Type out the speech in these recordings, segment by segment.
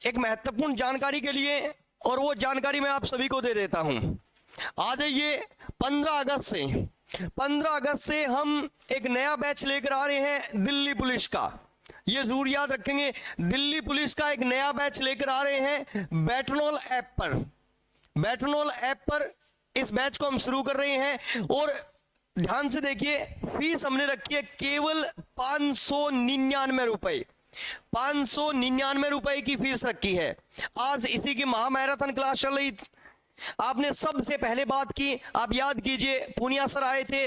एक महत्वपूर्ण जानकारी के लिए, और वो जानकारी मैं आप सभी को दे देता हूं। आ जाइए 15 अगस्त से हम एक नया बैच लेकर आ रहे हैं दिल्ली पुलिस का। ये जरूर याद रखेंगे, दिल्ली पुलिस का एक नया बैच लेकर आ रहे हैं बैटनॉल ऐप पर। बैटनॉल ऐप पर इस बैच को हम शुरू कर रहे हैं, और ध्यान से देखिए, फीस हमने रखी है केवल 599 रुपए। 599 रुपए की फीस रखी है। आज इसी की महामैराथन क्लास चल रही। आपने सबसे पहले बात की, आप याद कीजिए, पूनिया सर आए थे,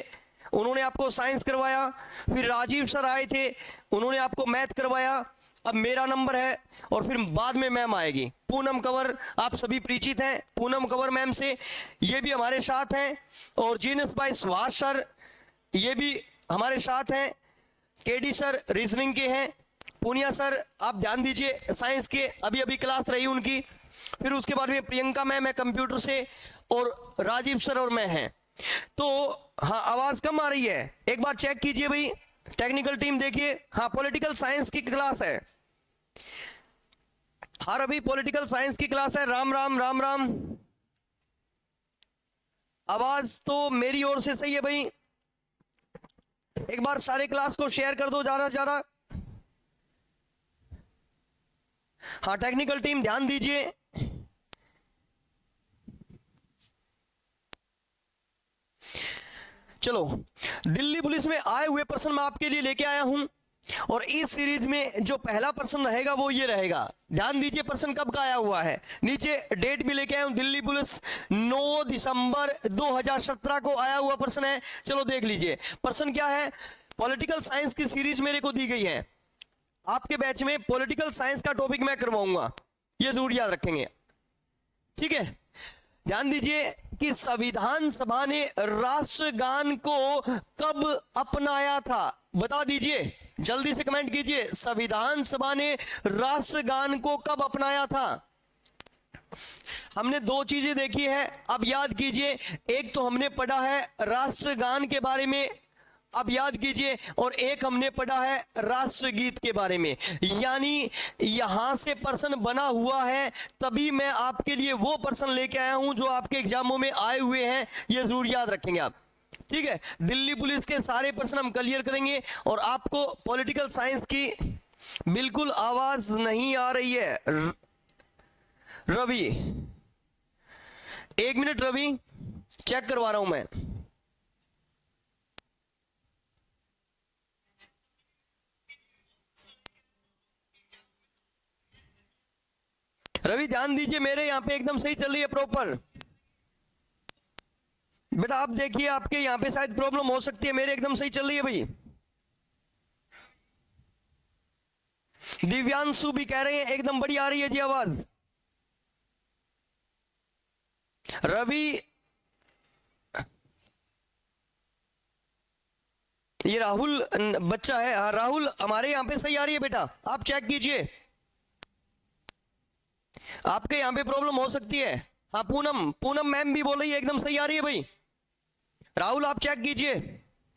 उन्होंने आपको साइंस करवाया। फिर राजीव सर आए थे, उन्होंने आपको मैथ करवाया। अब मेरा नंबर है, और फिर बाद में मैम आएगी पूनम कंवर। आप सभी परिचित हैं पूनम कंवर मैम से, ये भी हमारे साथ हैं। और जीनस भाई सुभाष सर, ये भी हमारे साथ हैं। केडी सर रीजनिंग के हैं। पूनिया सर आप ध्यान दीजिए, साइंस के अभी अभी क्लास रही उनकी। फिर उसके बाद में प्रियंका मैम है कंप्यूटर से, और राजीव सर और मैं हैं। तो हाँ, आवाज कम आ रही है, एक बार चेक कीजिए भाई, टेक्निकल टीम देखिए। हाँ, पॉलिटिकल साइंस की क्लास है। हाँ अभी पॉलिटिकल साइंस की क्लास है। राम राम राम राम। आवाज तो मेरी ओर से सही है भाई। एक बार सारे क्लास को शेयर कर दो ज्यादा से ज्यादा। हाँ टेक्निकल टीम ध्यान दीजिए। चलो, दिल्ली पुलिस में आए हुए प्रश्न मैं आपके लिए लेके आया हूं, और इस सीरीज में जो पहला प्रश्न रहेगा वो ये रहेगा। ध्यान दीजिए, प्रश्न कब का आया हुआ है, नीचे डेट भी लेके आया हूं। दिल्ली पुलिस 9 दिसंबर 2017 को आया हुआ प्रश्न है। चलो देख लीजिए प्रश्न क्या है। पॉलिटिकल साइंस की सीरीज मेरे को दी गई है, आपके बैच में पॉलिटिकल साइंस का टॉपिक मैं करवाऊंगा, ये जरूर याद रखेंगे, ठीक है। ध्यान दीजिए कि संविधान सभा ने राष्ट्रगान को कब अपनाया था, बता दीजिए, जल्दी से कमेंट कीजिए। संविधान सभा ने राष्ट्रगान को कब अपनाया था। हमने दो चीजें देखी है, अब याद कीजिए। एक तो हमने पढ़ा है राष्ट्रगान के बारे में, अब याद कीजिए, और एक हमने पढ़ा है राष्ट्रगीत के बारे में। यानी यहां से प्रश्न बना हुआ है, तभी मैं आपके लिए वो प्रश्न लेके आया हूं जो आपके एग्जामों में आए हुए हैं, ये जरूर याद रखेंगे आप, ठीक है। दिल्ली पुलिस के सारे प्रश्न हम क्लियर करेंगे। और आपको पॉलिटिकल साइंस की बिल्कुल आवाज नहीं आ रही है। रवि, एक मिनट रवि, चेक करवा रहा हूं मैं। रवि ध्यान दीजिए, मेरे यहां पे एकदम सही चल रही है प्रॉपर। बेटा आप देखिए, आपके यहां पे शायद प्रॉब्लम हो सकती है, मेरे एकदम सही चल रही है भाई। दिव्यांशु भी कह रहे हैं एकदम बढ़िया आ रही है जी आवाज। रवि, ये राहुल बच्चा है। हाँ राहुल, हमारे यहां पे सही आ रही है बेटा, आप चेक कीजिए, आपके यहां पे प्रॉब्लम हो सकती है। हाँ पूनम मैम भी बोल रही है एकदम सही आ रही है भाई। राहुल आप चेक कीजिए,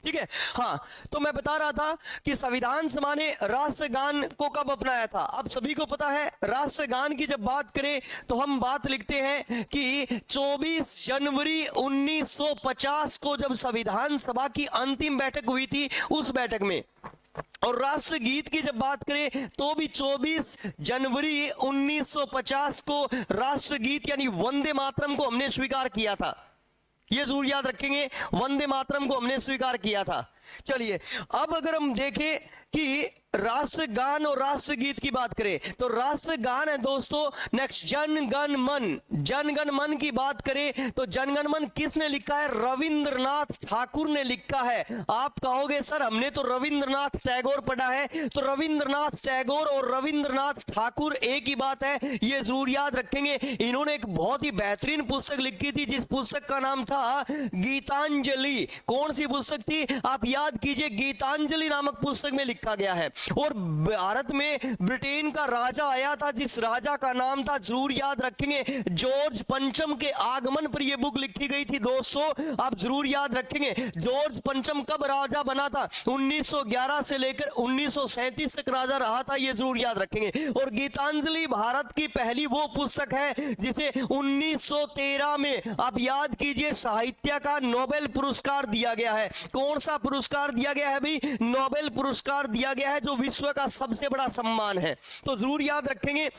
ठीक है। हाँ तो मैं बता रहा था कि संविधान सभा ने राष्ट्रगान को कब अपनाया था। अब सभी को पता है, राष्ट्रगान की जब बात करें तो हम बात लिखते हैं कि 24 जनवरी 1950 को जब संविधान सभा की अंतिम बैठक हुई थी, उस बैठक में। और राष्ट्रगीत की जब बात करें तो भी 24 जनवरी 1950 को राष्ट्रगीत यानी वंदे मातरम को हमने स्वीकार किया था, ये जरूर याद रखेंगे, वंदे मातरम को हमने स्वीकार किया था। चलिए अब अगर हम देखें कि राष्ट्रगान और राष्ट्रगीत की बात करें तो राष्ट्रगान है दोस्तों नेक्स्ट जन गण मन। जन गण मन की बात करें तो जन गण मन किसने लिखा है, रविंद्रनाथ ठाकुर ने लिखा है। आप कहोगे सर हमने तो रविंद्रनाथ टैगोर पढ़ा है, तो रविंद्रनाथ टैगोर और रविंद्रनाथ ठाकुर एक ही बात है, ये जरूर याद रखेंगे। इन्होंने एक बहुत ही बेहतरीन पुस्तक लिखी थी, जिस पुस्तक का नाम था गीतांजलि। कौन सी पुस्तक थी, आप याद कीजिए गीतांजलि नामक पुस्तक में लिखा गया है। और भारत में ब्रिटेन का राजा आया था, जिस राजा का नाम था, जरूर याद रखेंगे, जॉर्ज पंचम के आगमन पर यह बुक लिखी गई थी दोस्तों, आप जरूर याद रखेंगे। जॉर्ज पंचम कब राजा बना था? 1911 से लेकर 1937 तक राजा रहा था, यह जरूर याद रखेंगे। और गीतांजलि भारत की पहली वो पुस्तक है जिसे 1913 में आप याद कीजिए साहित्य का नोबेल पुरस्कार दिया गया है। कौन सा पुरस्कार दिया गया है भाई? नोबेल पुरस्कार दिया गया है, जो विश्व का सबसे बड़ा सम्मान है। तो जरूर याद रखेंगे।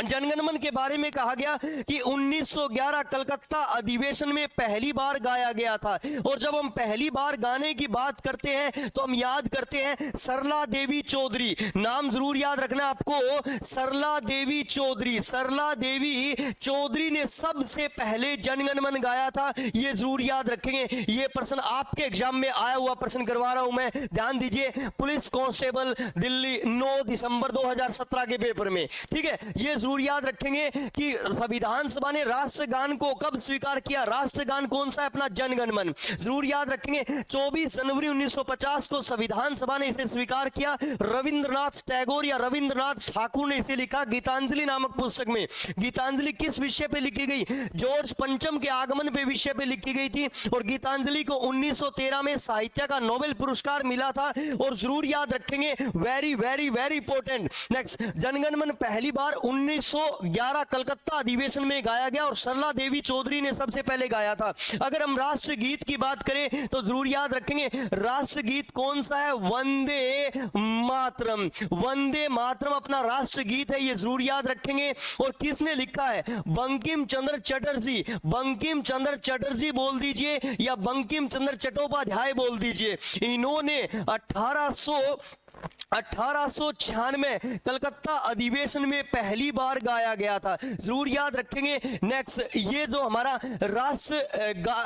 जनगणमन के बारे में कहा गया कि 1911 कलकत्ता अधिवेशन में पहली बार गाया गया था। और जब हम पहली बार गाने की बात करते हैं तो हम याद करते हैं सरला देवी चौधरी, नाम जरूर याद रखना आपको, सरला देवी चौधरी। सरला देवी चौधरी ने सबसे पहले जनगणमन गाया था, यह जरूर याद रखेंगे। यह प्रश्न आपके एग्जाम में आया हुआ प्रश्न करवा रहा हूं मैं, ध्यान दीजिए। पुलिस कांस्टेबल दिल्ली 9 दिसंबर 2017 के पेपर में, ठीक है। ये जरूर याद रखेंगे कि संविधान सभा ने राष्ट्रगान को कब स्वीकार किया? राष्ट्रगान कौन सा है? अपना जनगणमन। जरूर याद रखेंगे 24 जनवरी 1950 को संविधान सभा ने इसे स्वीकार किया। रविंद्रनाथ टैगोर या रविंद्रनाथ ठाकुर ने इसे लिखा गीतांजलि नामक पुस्तक में। गीतांजलि किस विषय पे लिखी गई? जॉर्ज पंचम के आगमन पे विषय पे लिखी गई थी। और गीतांजलि को 1913 में साहित्य का नोबेल पुरस्कार मिला था। और जरूर याद रखेंगे, very very very important. Next, Jana Gana Mana पहली बार 1911 कलकत्ता अधिवेशन में गाया गया और सरला देवी चौधरी ने सबसे पहले गाया था। अगर हम राष्ट्रगीत की बात करें तो जरूर याद रखेंगे राष्ट्रगीत कौन सा है? वंदे मातरम। वंदे मातरम अपना राष्ट्रगीत है, ये जरूर याद रखेंगे। और किसने लिखा है? बंकिम चंद्र चटर्जी। बंकिम चंद्र चटर्जी बोल दीजिए या बंकिम चंद्र चट्टोपाध्याय बोल दीजिए। इन्होंने 1896 कलकत्ता अधिवेशन में पहली बार गाया गया था, जरूर याद रखेंगे। नेक्स्ट, ये जो हमारा राष्ट्र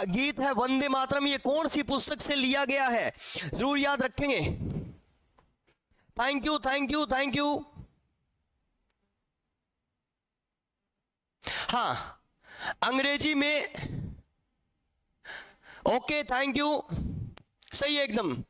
गीत है वंदे मातरम, ये कौन सी पुस्तक से लिया गया है? जरूर याद रखेंगे। Thank you thank you thank you. हाँ, अंग्रेजी में, ओके थैंक यू, सही है एकदम।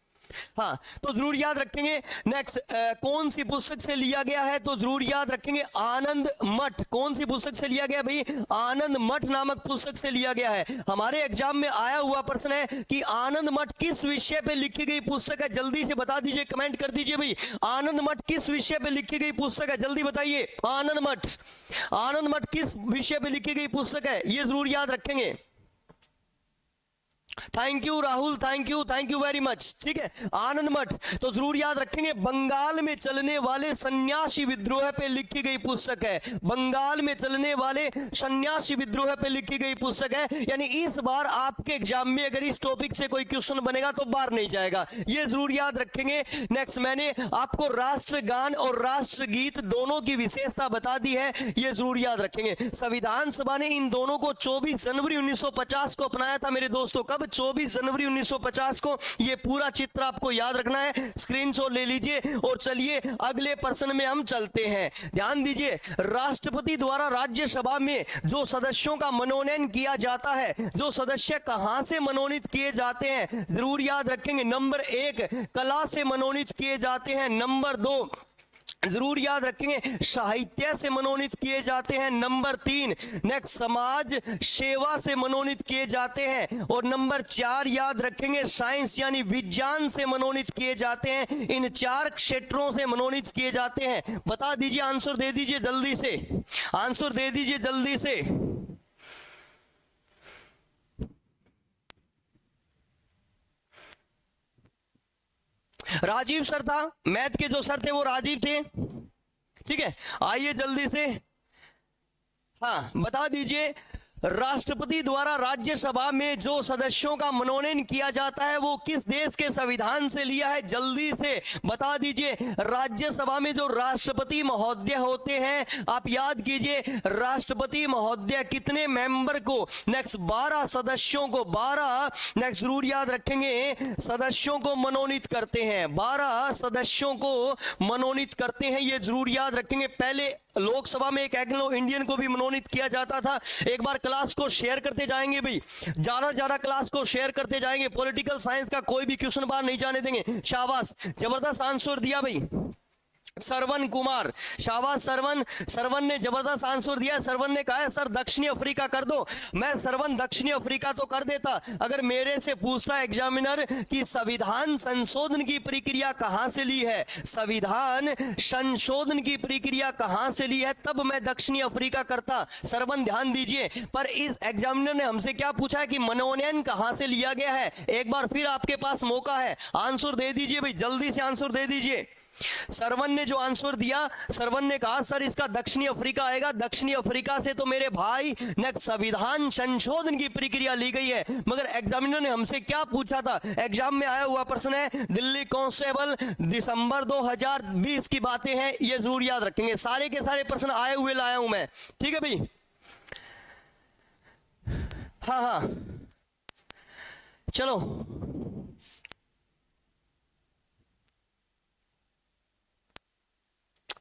हाँ, तो जरूर याद रखेंगे। नेक्स्ट, कौन सी पुस्तक से लिया गया है? तो जरूर याद रखेंगे आनंद मठ। कौन सी पुस्तक से लिया गया भाई? आनंद मठ नामक पुस्तक से लिया गया है। हमारे एग्जाम में आया हुआ प्रश्न है कि आनंद मठ किस विषय पे लिखी गई पुस्तक है? जल्दी से बता दीजिए, कमेंट कर दीजिए भाई, आनंद मठ किस विषय पे लिखी गई पुस्तक है? जल्दी बताइए। आनंद मठ, आनंद मठ किस विषय पे लिखी गई पुस्तक है? ये जरूर याद रखेंगे। Thank you Rahul, thank you very much. ठीक है, आनंद मठ तो जरूर याद रखेंगे बंगाल में चलने वाले सन्यासी विद्रोह पे लिखी गई पुस्तक है। बंगाल में चलने वाले सन्यासी विद्रोह पे लिखी गई पुस्तक है। यानी इस बार आपके एग्जाम में अगर इस टॉपिक से कोई क्वेश्चन बनेगा तो बाहर नहीं जाएगा, ये जरूर याद रखेंगे। नेक्स्ट, मैंने आपको राष्ट्रगान और राष्ट्रगीत दोनों की विशेषता बता दी है, ये जरूर याद रखेंगे। संविधान सभा ने इन दोनों को 24 जनवरी 1950 को अपनाया था मेरे दोस्तों। कब? 24 जनवरी 1950 को। ये पूरा चित्र आपको याद रखना है, स्क्रीनशॉट ले लीजिए। और चलिए अगले प्रश्न में हम चलते हैं। ध्यान दीजिए, राष्ट्रपति द्वारा राज्यसभा में जो सदस्यों का मनोनयन किया जाता है, जो सदस्य कहां से मनोनीत किए जाते हैं? जरूर याद रखेंगे। नंबर 1 कला से मनोनीत किए जाते हैं। नंबर 2 जरूर याद रखेंगे साहित्य से मनोनीत किए जाते हैं। नंबर 3 नेक्स्ट समाज सेवा से मनोनीत किए जाते हैं। और नंबर 4 याद रखेंगे साइंस यानी विज्ञान से मनोनीत किए जाते हैं। इन 4 क्षेत्रों से मनोनीत किए जाते हैं। बता दीजिए, आंसर दे दीजिए जल्दी से, आंसर दे दीजिए जल्दी से। राजीव सर था, मैथ के जो सर थे वो राजीव थे। ठीक है, आइए जल्दी से, हाँ बता दीजिए, राष्ट्रपति द्वारा राज्यसभा में जो सदस्यों का मनोनयन किया जाता है वो किस देश के संविधान से लिया है? जल्दी से बता दीजिए। राज्यसभा में जो राष्ट्रपति महोदय होते हैं, आप याद कीजिए, राष्ट्रपति महोदय कितने मेंबर को? नेक्स्ट 12 सदस्यों को, 12 नेक्स्ट जरूर याद रखेंगे सदस्यों को मनोनीत करते हैं। 12 सदस्यों को मनोनीत करते हैं, ये जरूर याद रखेंगे। पहले लोकसभा में एक एंग्लो इंडियन को भी मनोनीत किया जाता था। एक बार क्लास को शेयर करते जाएंगे भाई, ज्यादा ज्यादा क्लास को शेयर करते जाएंगे, पॉलिटिकल साइंस का कोई भी क्वेश्चन बाहर नहीं जाने देंगे। शाबाश, जबरदस्त आंसर दिया भाई सरवन कुमार, शाबाश सरवन, सरवन ने जबरदस्त आंसर दिया। सरवन ने कहा है सर दक्षिणी अफ्रीका कर दो। मैं सरवन दक्षिणी अफ्रीका तो कर देता, अगर मेरे से पूछता एग्जामिनर कि संविधान संशोधन की प्रक्रिया कहां से ली है, संविधान संशोधन की प्रक्रिया कहां से ली है, तब मैं दक्षिणी अफ्रीका करता। सरवन ध्यान दीजिए, पर इस एग्जामिनर ने हमसे क्या पूछा है कि मनोनयन कहां से लिया गया है। एक बार फिर आपके पास मौका है, आंसर दे दीजिए भाई, जल्दी से आंसर दे दीजिए। सरवन ने जो आंसर दिया, सरवन ने कहा सर इसका दक्षिणी अफ्रीका आएगा। दक्षिणी अफ्रीका से तो मेरे भाई नेक्स्ट संविधान संशोधन की प्रक्रिया ली गई है। मगर एग्जामिनर ने हमसे क्या पूछा था, एग्जाम में आया हुआ प्रश्न है, दिल्ली कांस्टेबल दिसंबर 2020 की बातें हैं, ये जरूर याद रखेंगे। सारे के सारे प्रश्न आए हुए लाया हूं मैं, ठीक है भाई। हाँ हाँ चलो,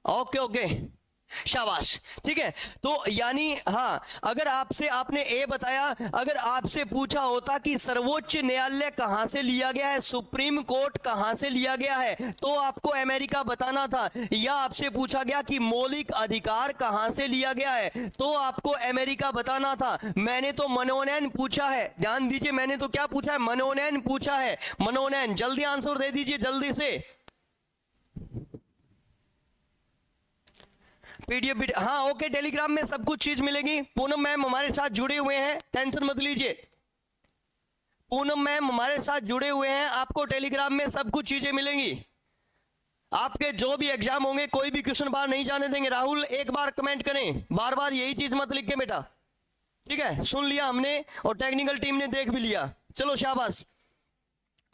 ओके ओके, शाबाश, ठीक है। तो यानी हाँ, अगर आपसे आपने ए बताया, अगर आपसे पूछा होता कि सर्वोच्च न्यायालय कहां से लिया गया है, सुप्रीम कोर्ट कहां से लिया गया है, तो आपको अमेरिका बताना था। या आपसे पूछा गया कि मौलिक अधिकार कहां से लिया गया है, तो आपको अमेरिका बताना था। मैंने तो मनोनयन पूछा है, ध्यान दीजिए, मैंने तो क्या पूछा है, मनोनयन पूछा है, मनोनयन। जल्दी आंसर दे दीजिए जल्दी से। पीडीएफ हाँ ओके, टेलीग्राम में सब कुछ चीज मिलेगी। पूनम मैम हमारे साथ जुड़े हुए हैं, टेंशन मत लीजिए। पूनम मैम हमारे साथ जुड़े हुए हैं, आपको टेलीग्राम में सब कुछ चीजें मिलेंगी। आपके जो भी एग्जाम होंगे कोई भी क्वेश्चन बाहर नहीं जाने देंगे। राहुल एक बार कमेंट करें, बार बार यही चीज मत लिख के बेटा, ठीक है। सुन लिया हमने और टेक्निकल टीम ने देख भी लिया, चलो शाबाश।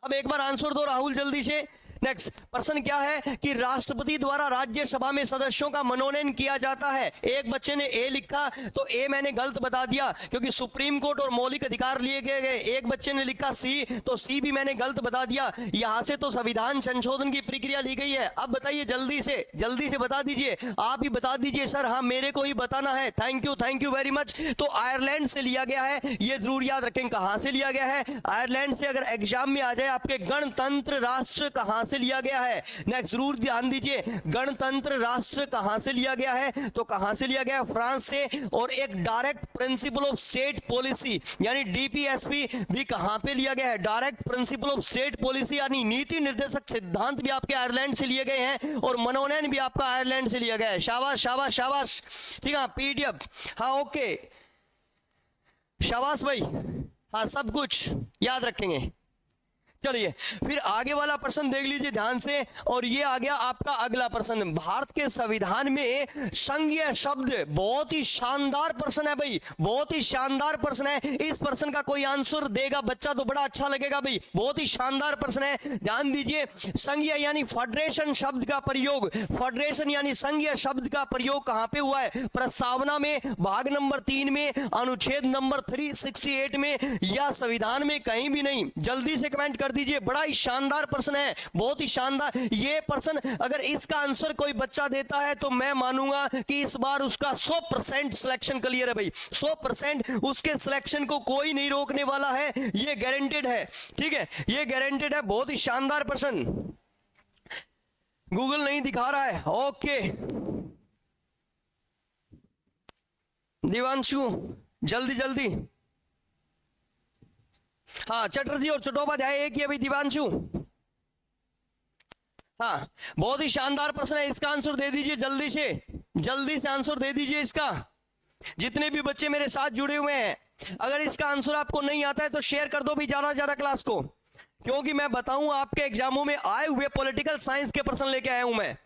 अब एक बार आंसर दो राहुल जल्दी से। नेक्स्ट प्रश्न क्या है कि राष्ट्रपति द्वारा राज्यसभा में सदस्यों का मनोनयन किया जाता है। एक बच्चे ने ए लिखा, तो ए मैंने गलत बता दिया क्योंकि सुप्रीम कोर्ट और मौलिक अधिकार लिए गए। एक बच्चे ने लिखा सी, तो सी भी मैंने गलत बता दिया। यहां से तो संविधान संशोधन की प्रक्रिया ली गई है। अब बताइए जल्दी से बता दीजिए, आप ही बता दीजिए सर। हाँ मेरे को ही बताना है, थैंक यू वेरी मच। तो आयरलैंड से लिया गया है, ये जरूर याद रखें कहां से लिया गया है। आयरलैंड से, अगर एग्जाम में आ जाए आपके गणतंत्र राष्ट्र कहां से लिया गया है। नेक्स्ट जरूर ध्यान दीजिए, गणतंत्र राष्ट्र कहां से लिया गया है, तो कहां से लिया गया, फ्रांस से। और एक direct principle of state policy यानी डीपीएसपी भी कहां पे लिया गया है, direct principle of state policy यानी नीति निर्देशक सिद्धांत भी आपके आयरलैंड से लिए गए हैं। और मनोनयन भी आपका आयरलैंड से लिया गया है। शाबाश शाबाश शाबाश, ठीक है। पीडीएफ हाँ ओके, शाबाश भाई, हाँ सब कुछ याद रखेंगे। चलिए फिर आगे वाला प्रश्न देख लीजिए ध्यान से। और ये आ गया आपका अगला प्रश्न, भारत के संविधान में संघीय शब्द। बहुत ही शानदार प्रश्न है भाई, बहुत ही शानदार प्रश्न है। इस प्रश्न का कोई आंसर देगा बच्चा तो बड़ा अच्छा लगेगा भाई, बहुत ही शानदार प्रश्न है। ध्यान दीजिए, संघीय यानी फेडरेशन शब्द का प्रयोग, फेडरेशन यानी संघीय शब्द का प्रयोग कहां पे हुआ है, प्रस्तावना में, भाग नंबर 3 में, अनुच्छेद नंबर 368 में, या संविधान में, कहीं भी नहीं। जल्दी से कमेंट कर दीजिए, बड़ा ही शानदार प्रश्न है, बहुत ही शानदार। ये प्रश्न अगर इसका आंसर कोई बच्चा देता है तो मैं मानूंगा कि इस बार उसका 100% सिलेक्शन क्लियर है भाई, 100% उसके सिलेक्शन को कोई नहीं रोकने वाला है, ये गारंटेड है, ठीक है, ये गारंटेड है। बहुत ही शानदार प्रश्न, गूगल नहीं दिखा रहा है, ओके। दिवांशु जल्दी जल्दी, हाँ चटर्जी और चट्टोपाध्याय एक ही अभी, दिवांशु हाँ बहुत ही शानदार प्रश्न है। इसका आंसर दे दीजिए जल्दी से आंसर दे दीजिए इसका। जितने भी बच्चे मेरे साथ जुड़े हुए हैं, अगर इसका आंसर आपको नहीं आता है तो शेयर कर दो भी ज्यादा क्लास को, क्योंकि मैं बताऊं आपके एग्जामों में आए हुए पॉलिटिकल साइंस के प्रश्न लेके आया हूं मैं।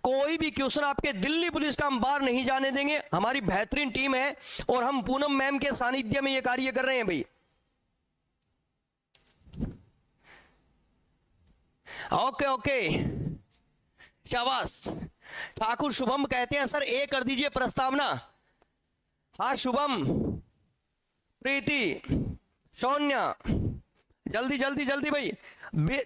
कोई भी क्वेश्चन आपके दिल्ली पुलिस का हम बाहर नहीं जाने देंगे। हमारी बेहतरीन टीम है और हम पूनम मैम के सानिध्य में ये कार्य कर रहे हैं भाई। ओके ओके, शाबाश। ठाकुर शुभम कहते हैं सर ए कर दीजिए प्रस्तावना। हाँ शुभम, प्रीति, सोनिया, जल्दी जल्दी जल्दी भाई,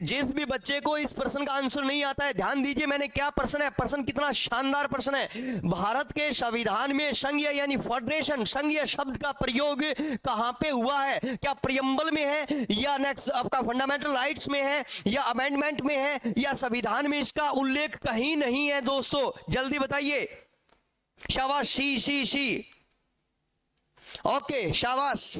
जिस भी बच्चे को इस प्रश्न का आंसर नहीं आता है ध्यान दीजिए मैंने क्या प्रश्न है, प्रश्न कितना शानदार प्रश्न है। भारत के संविधान में संघीय यानी फेडरेशन संघीय शब्द का प्रयोग कहां पे हुआ है? क्या प्रियम्बल में है, या नेक्स्ट आपका फंडामेंटल राइट्स में है, या अमेंडमेंट में है, या संविधान में इसका उल्लेख कहीं नहीं है? दोस्तों जल्दी बताइए। शाबाश, शी। ओके शाबाश।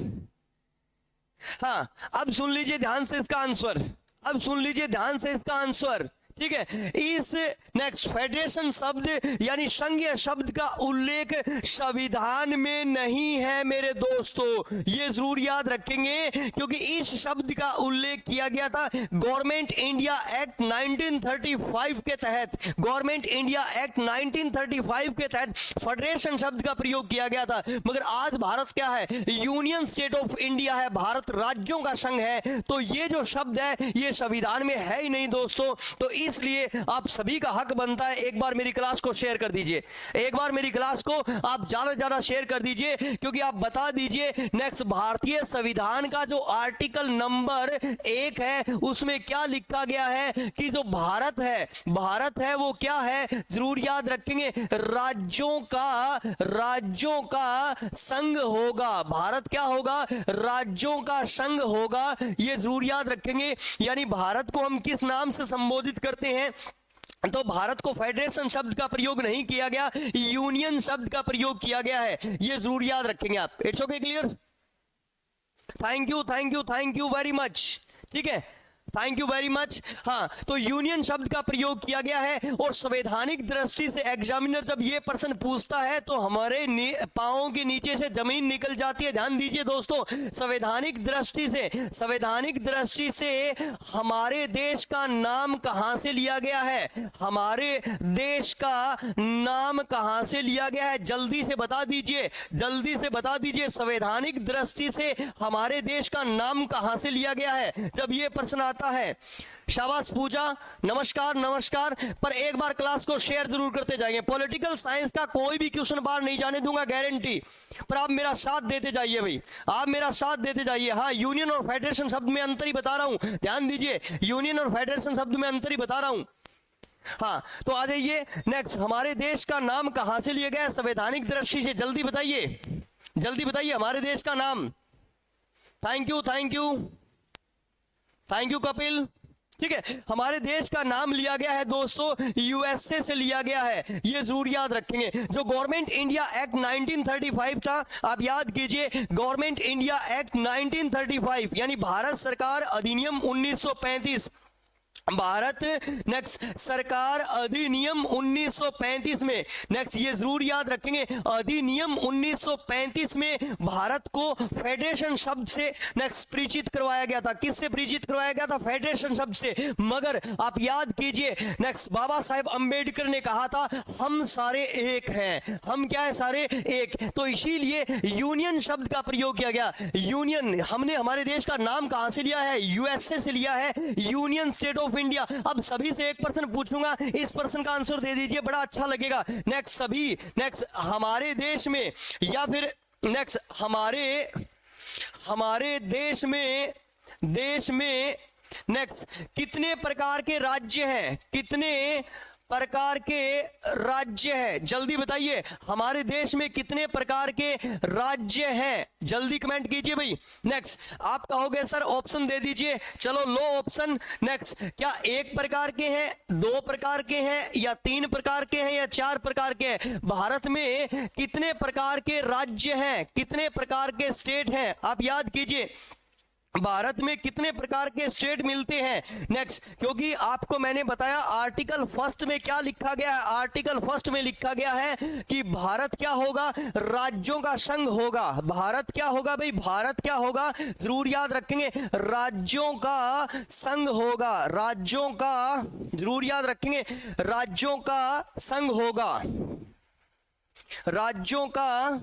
हाँ अब सुन लीजिए ध्यान से इसका आंसर, अब सुन लीजिए ध्यान से इसका आंसर, ठीक है। इस नेक्स्ट फेडरेशन शब्द यानी संघीय शब्द का उल्लेख संविधान में नहीं है मेरे दोस्तों, ये जरूर याद रखेंगे, क्योंकि इस शब्द का उल्लेख किया गया था गवर्नमेंट इंडिया एक्ट 1935 के तहत, गवर्नमेंट इंडिया एक्ट 1935 के तहत फेडरेशन शब्द का प्रयोग किया गया था। मगर आज भारत क्या है? यूनियन स्टेट ऑफ इंडिया है, भारत राज्यों का संघ है, तो ये जो शब्द है ये संविधान में है ही नहीं दोस्तों। तो इसलिए आप सभी का हक बनता है, एक बार मेरी क्लास को शेयर कर दीजिए, एक बार मेरी क्लास को आप ज्यादा से ज्यादा शेयर कर दीजिए, क्योंकि आप बता दीजिए नेक्स्ट भारतीय संविधान का जो आर्टिकल नंबर 1 है उसमें क्या लिखा गया है कि जो भारत है वो क्या है, जरूर याद रखेंगे, राज्यों का संघ होगा। भारत क्या होगा? राज्यों का संघ होगा, ये जरूर याद रखेंगे। यानी भारत को हम किस नाम से संबोधित करते हैं? तो भारत को फेडरेशन शब्द का प्रयोग नहीं किया गया, यूनियन शब्द का प्रयोग किया गया है, ये जरूर याद रखेंगे आप। It's okay, clear? Thank you very much, ठीक है, थैंक यू वेरी मच। हाँ तो यूनियन शब्द का प्रयोग किया गया है, और संवैधानिक दृष्टि से एग्जामिनर जब ये प्रश्न पूछता है तो हमारे पांवों के नीचे से जमीन निकल जाती है। ध्यान दीजिए दोस्तों, संवैधानिक दृष्टि से हमारे देश का नाम कहां से लिया गया है? हमारे देश का नाम कहां से लिया गया है? जल्दी से बता दीजिए, संवैधानिक दृष्टि से हमारे देश का नाम कहां से लिया गया है जब ये प्रश्न आता है। शाबाश पूजा, नमस्कार। पर एक बार क्लास को शेयर जरूर करते जाइए। पॉलिटिकल साइंस का कोई भी क्वेश्चन बाहर नहीं जाने दूंगा, गारंटी, पर आप मेरा साथ देते जाइए भाई, आप मेरा साथ देते जाइए। हाँ यूनियन और फेडरेशन शब्द में अंतर ही बता रहा हूं, ध्यान दीजिए, यूनियन और फेडरेशन शब्द में अंतर ही बता रहा हूं। हाँ तो आ जाइए नेक्स्ट, हमारे देश का नाम कहां से लिया गया संवैधानिक दृष्टि से? जल्दी बताइए हमारे देश का नाम। थैंक यू कपिल, ठीक है। हमारे देश का नाम लिया गया है दोस्तों यूएसए से लिया गया है, ये जरूर याद रखेंगे। जो गवर्नमेंट इंडिया एक्ट 1935 था, आप याद कीजिए, गवर्नमेंट इंडिया एक्ट 1935 यानी भारत सरकार अधिनियम 1935, भारत नेक्स्ट सरकार अधिनियम 1935 में, नेक्स्ट ये जरूर याद रखेंगे, अधिनियम 1935 में भारत को फेडरेशन शब्द से नेक्स्ट परिचित करवाया गया था। किससे परिचित करवाया गया था? फेडरेशन शब्द से। मगर आप याद कीजिए नेक्स्ट, बाबा साहेब अंबेडकर ने कहा था हम सारे एक हैं, हम क्या है? सारे एक। तो इसीलिए यूनियन शब्द का प्रयोग किया गया। यूनियन, हमने हमारे देश का नाम कहां से लिया है? यूएसए से लिया है, यूनियन स्टेट ऑफ इंडिया। अब सभी से एक प्रश्न पूछूंगा, इस प्रश्न का आंसर दे दीजिए, बड़ा अच्छा लगेगा। नेक्स्ट हमारे देश में, या फिर नेक्स्ट हमारे देश में नेक्स्ट कितने प्रकार के राज्य हैं? कितने प्रकार के राज्य है? जल्दी बताइए, हमारे देश में कितने प्रकार के राज्य हैं? जल्दी कमेंट कीजिए भाई। नेक्स्ट आप कहोगे सर ऑप्शन दे दीजिए, चलो लो ऑप्शन। नेक्स्ट, क्या 1 प्रकार के हैं, 2 प्रकार के हैं, या 3 प्रकार के हैं, या 4 प्रकार के हैं? भारत में कितने प्रकार के राज्य हैं, कितने प्रकार के स्टेट हैं? आप याद कीजिए, भारत में कितने प्रकार के स्टेट मिलते हैं? नेक्स्ट, क्योंकि आपको मैंने बताया आर्टिकल फर्स्ट में क्या लिखा गया है, आर्टिकल फर्स्ट में लिखा गया है कि भारत क्या होगा? राज्यों का संघ होगा। भारत क्या होगा भाई? भारत क्या होगा? जरूर याद रखेंगे, राज्यों का संघ होगा, राज्यों का, जरूर याद रखेंगे, राज्यों का संघ होगा, राज्यों का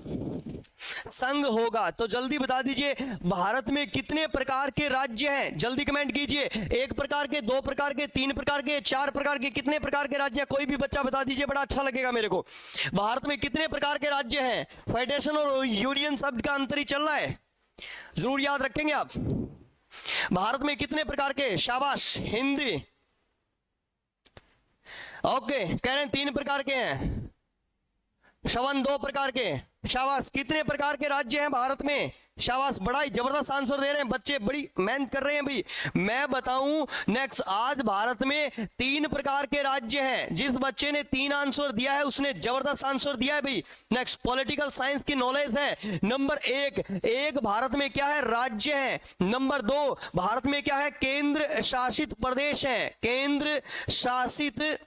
संघ होगा। तो जल्दी बता दीजिए भारत में कितने प्रकार के राज्य हैं? जल्दी कमेंट कीजिए, 1 प्रकार के, 2 प्रकार के, 3 प्रकार के, 4 प्रकार के, कितने प्रकार के राज्य हैं? कोई भी बच्चा बता दीजिए, बड़ा अच्छा लगेगा मेरे को। भारत में कितने प्रकार के राज्य हैं? फेडरेशन और यूनियन शब्द का अंतर ही चल रहा है, जरूर याद रखेंगे आप। भारत में कितने प्रकार के, शाबाश, हिंदी, ओके, कह रहे हैं 3 प्रकार के हैं, श्रवण 2 प्रकार के, शाबाश। कितने प्रकार के राज्य हैं भारत में, शाबाश, बड़ा ही जबरदस्त आंसर दे रहे हैं बच्चे, बड़ी मेहनत कर रहे हैं भाई। मैं बताऊं नेक्स्ट, आज भारत में 3 प्रकार के राज्य हैं। जिस बच्चे ने 3 आंसर दिया है उसने जबरदस्त आंसर दिया है भाई। नेक्स्ट, पॉलिटिकल साइंस की नॉलेज है। नंबर 1 भारत में क्या है, राज्य है। नंबर 2 भारत में क्या है, केंद्र शासित प्रदेश है, केंद्र शासित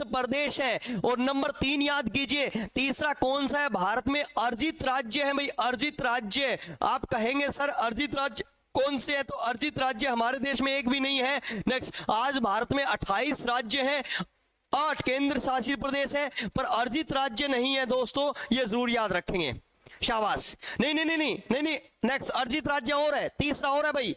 प्रदेश है। और नंबर 3 याद कीजिए, तीसरा कौन सा है, भारत में अर्जित राज्य है भाई, अर्जित राज्य। आप कहेंगे सर अर्जित राज्य कौन से है, तो अर्जित राज्य हमारे देश में एक भी नहीं है। नेक्स्ट, आज भारत में 28 राज्य हैं, 8 केंद्र शासित प्रदेश है, पर अर्जित राज्य नहीं है दोस्तों, ये जरूर याद रखेंगे, शाबाश। नहीं, नेक्स्ट अर्जित राज्य और है, तीसरा और है भाई,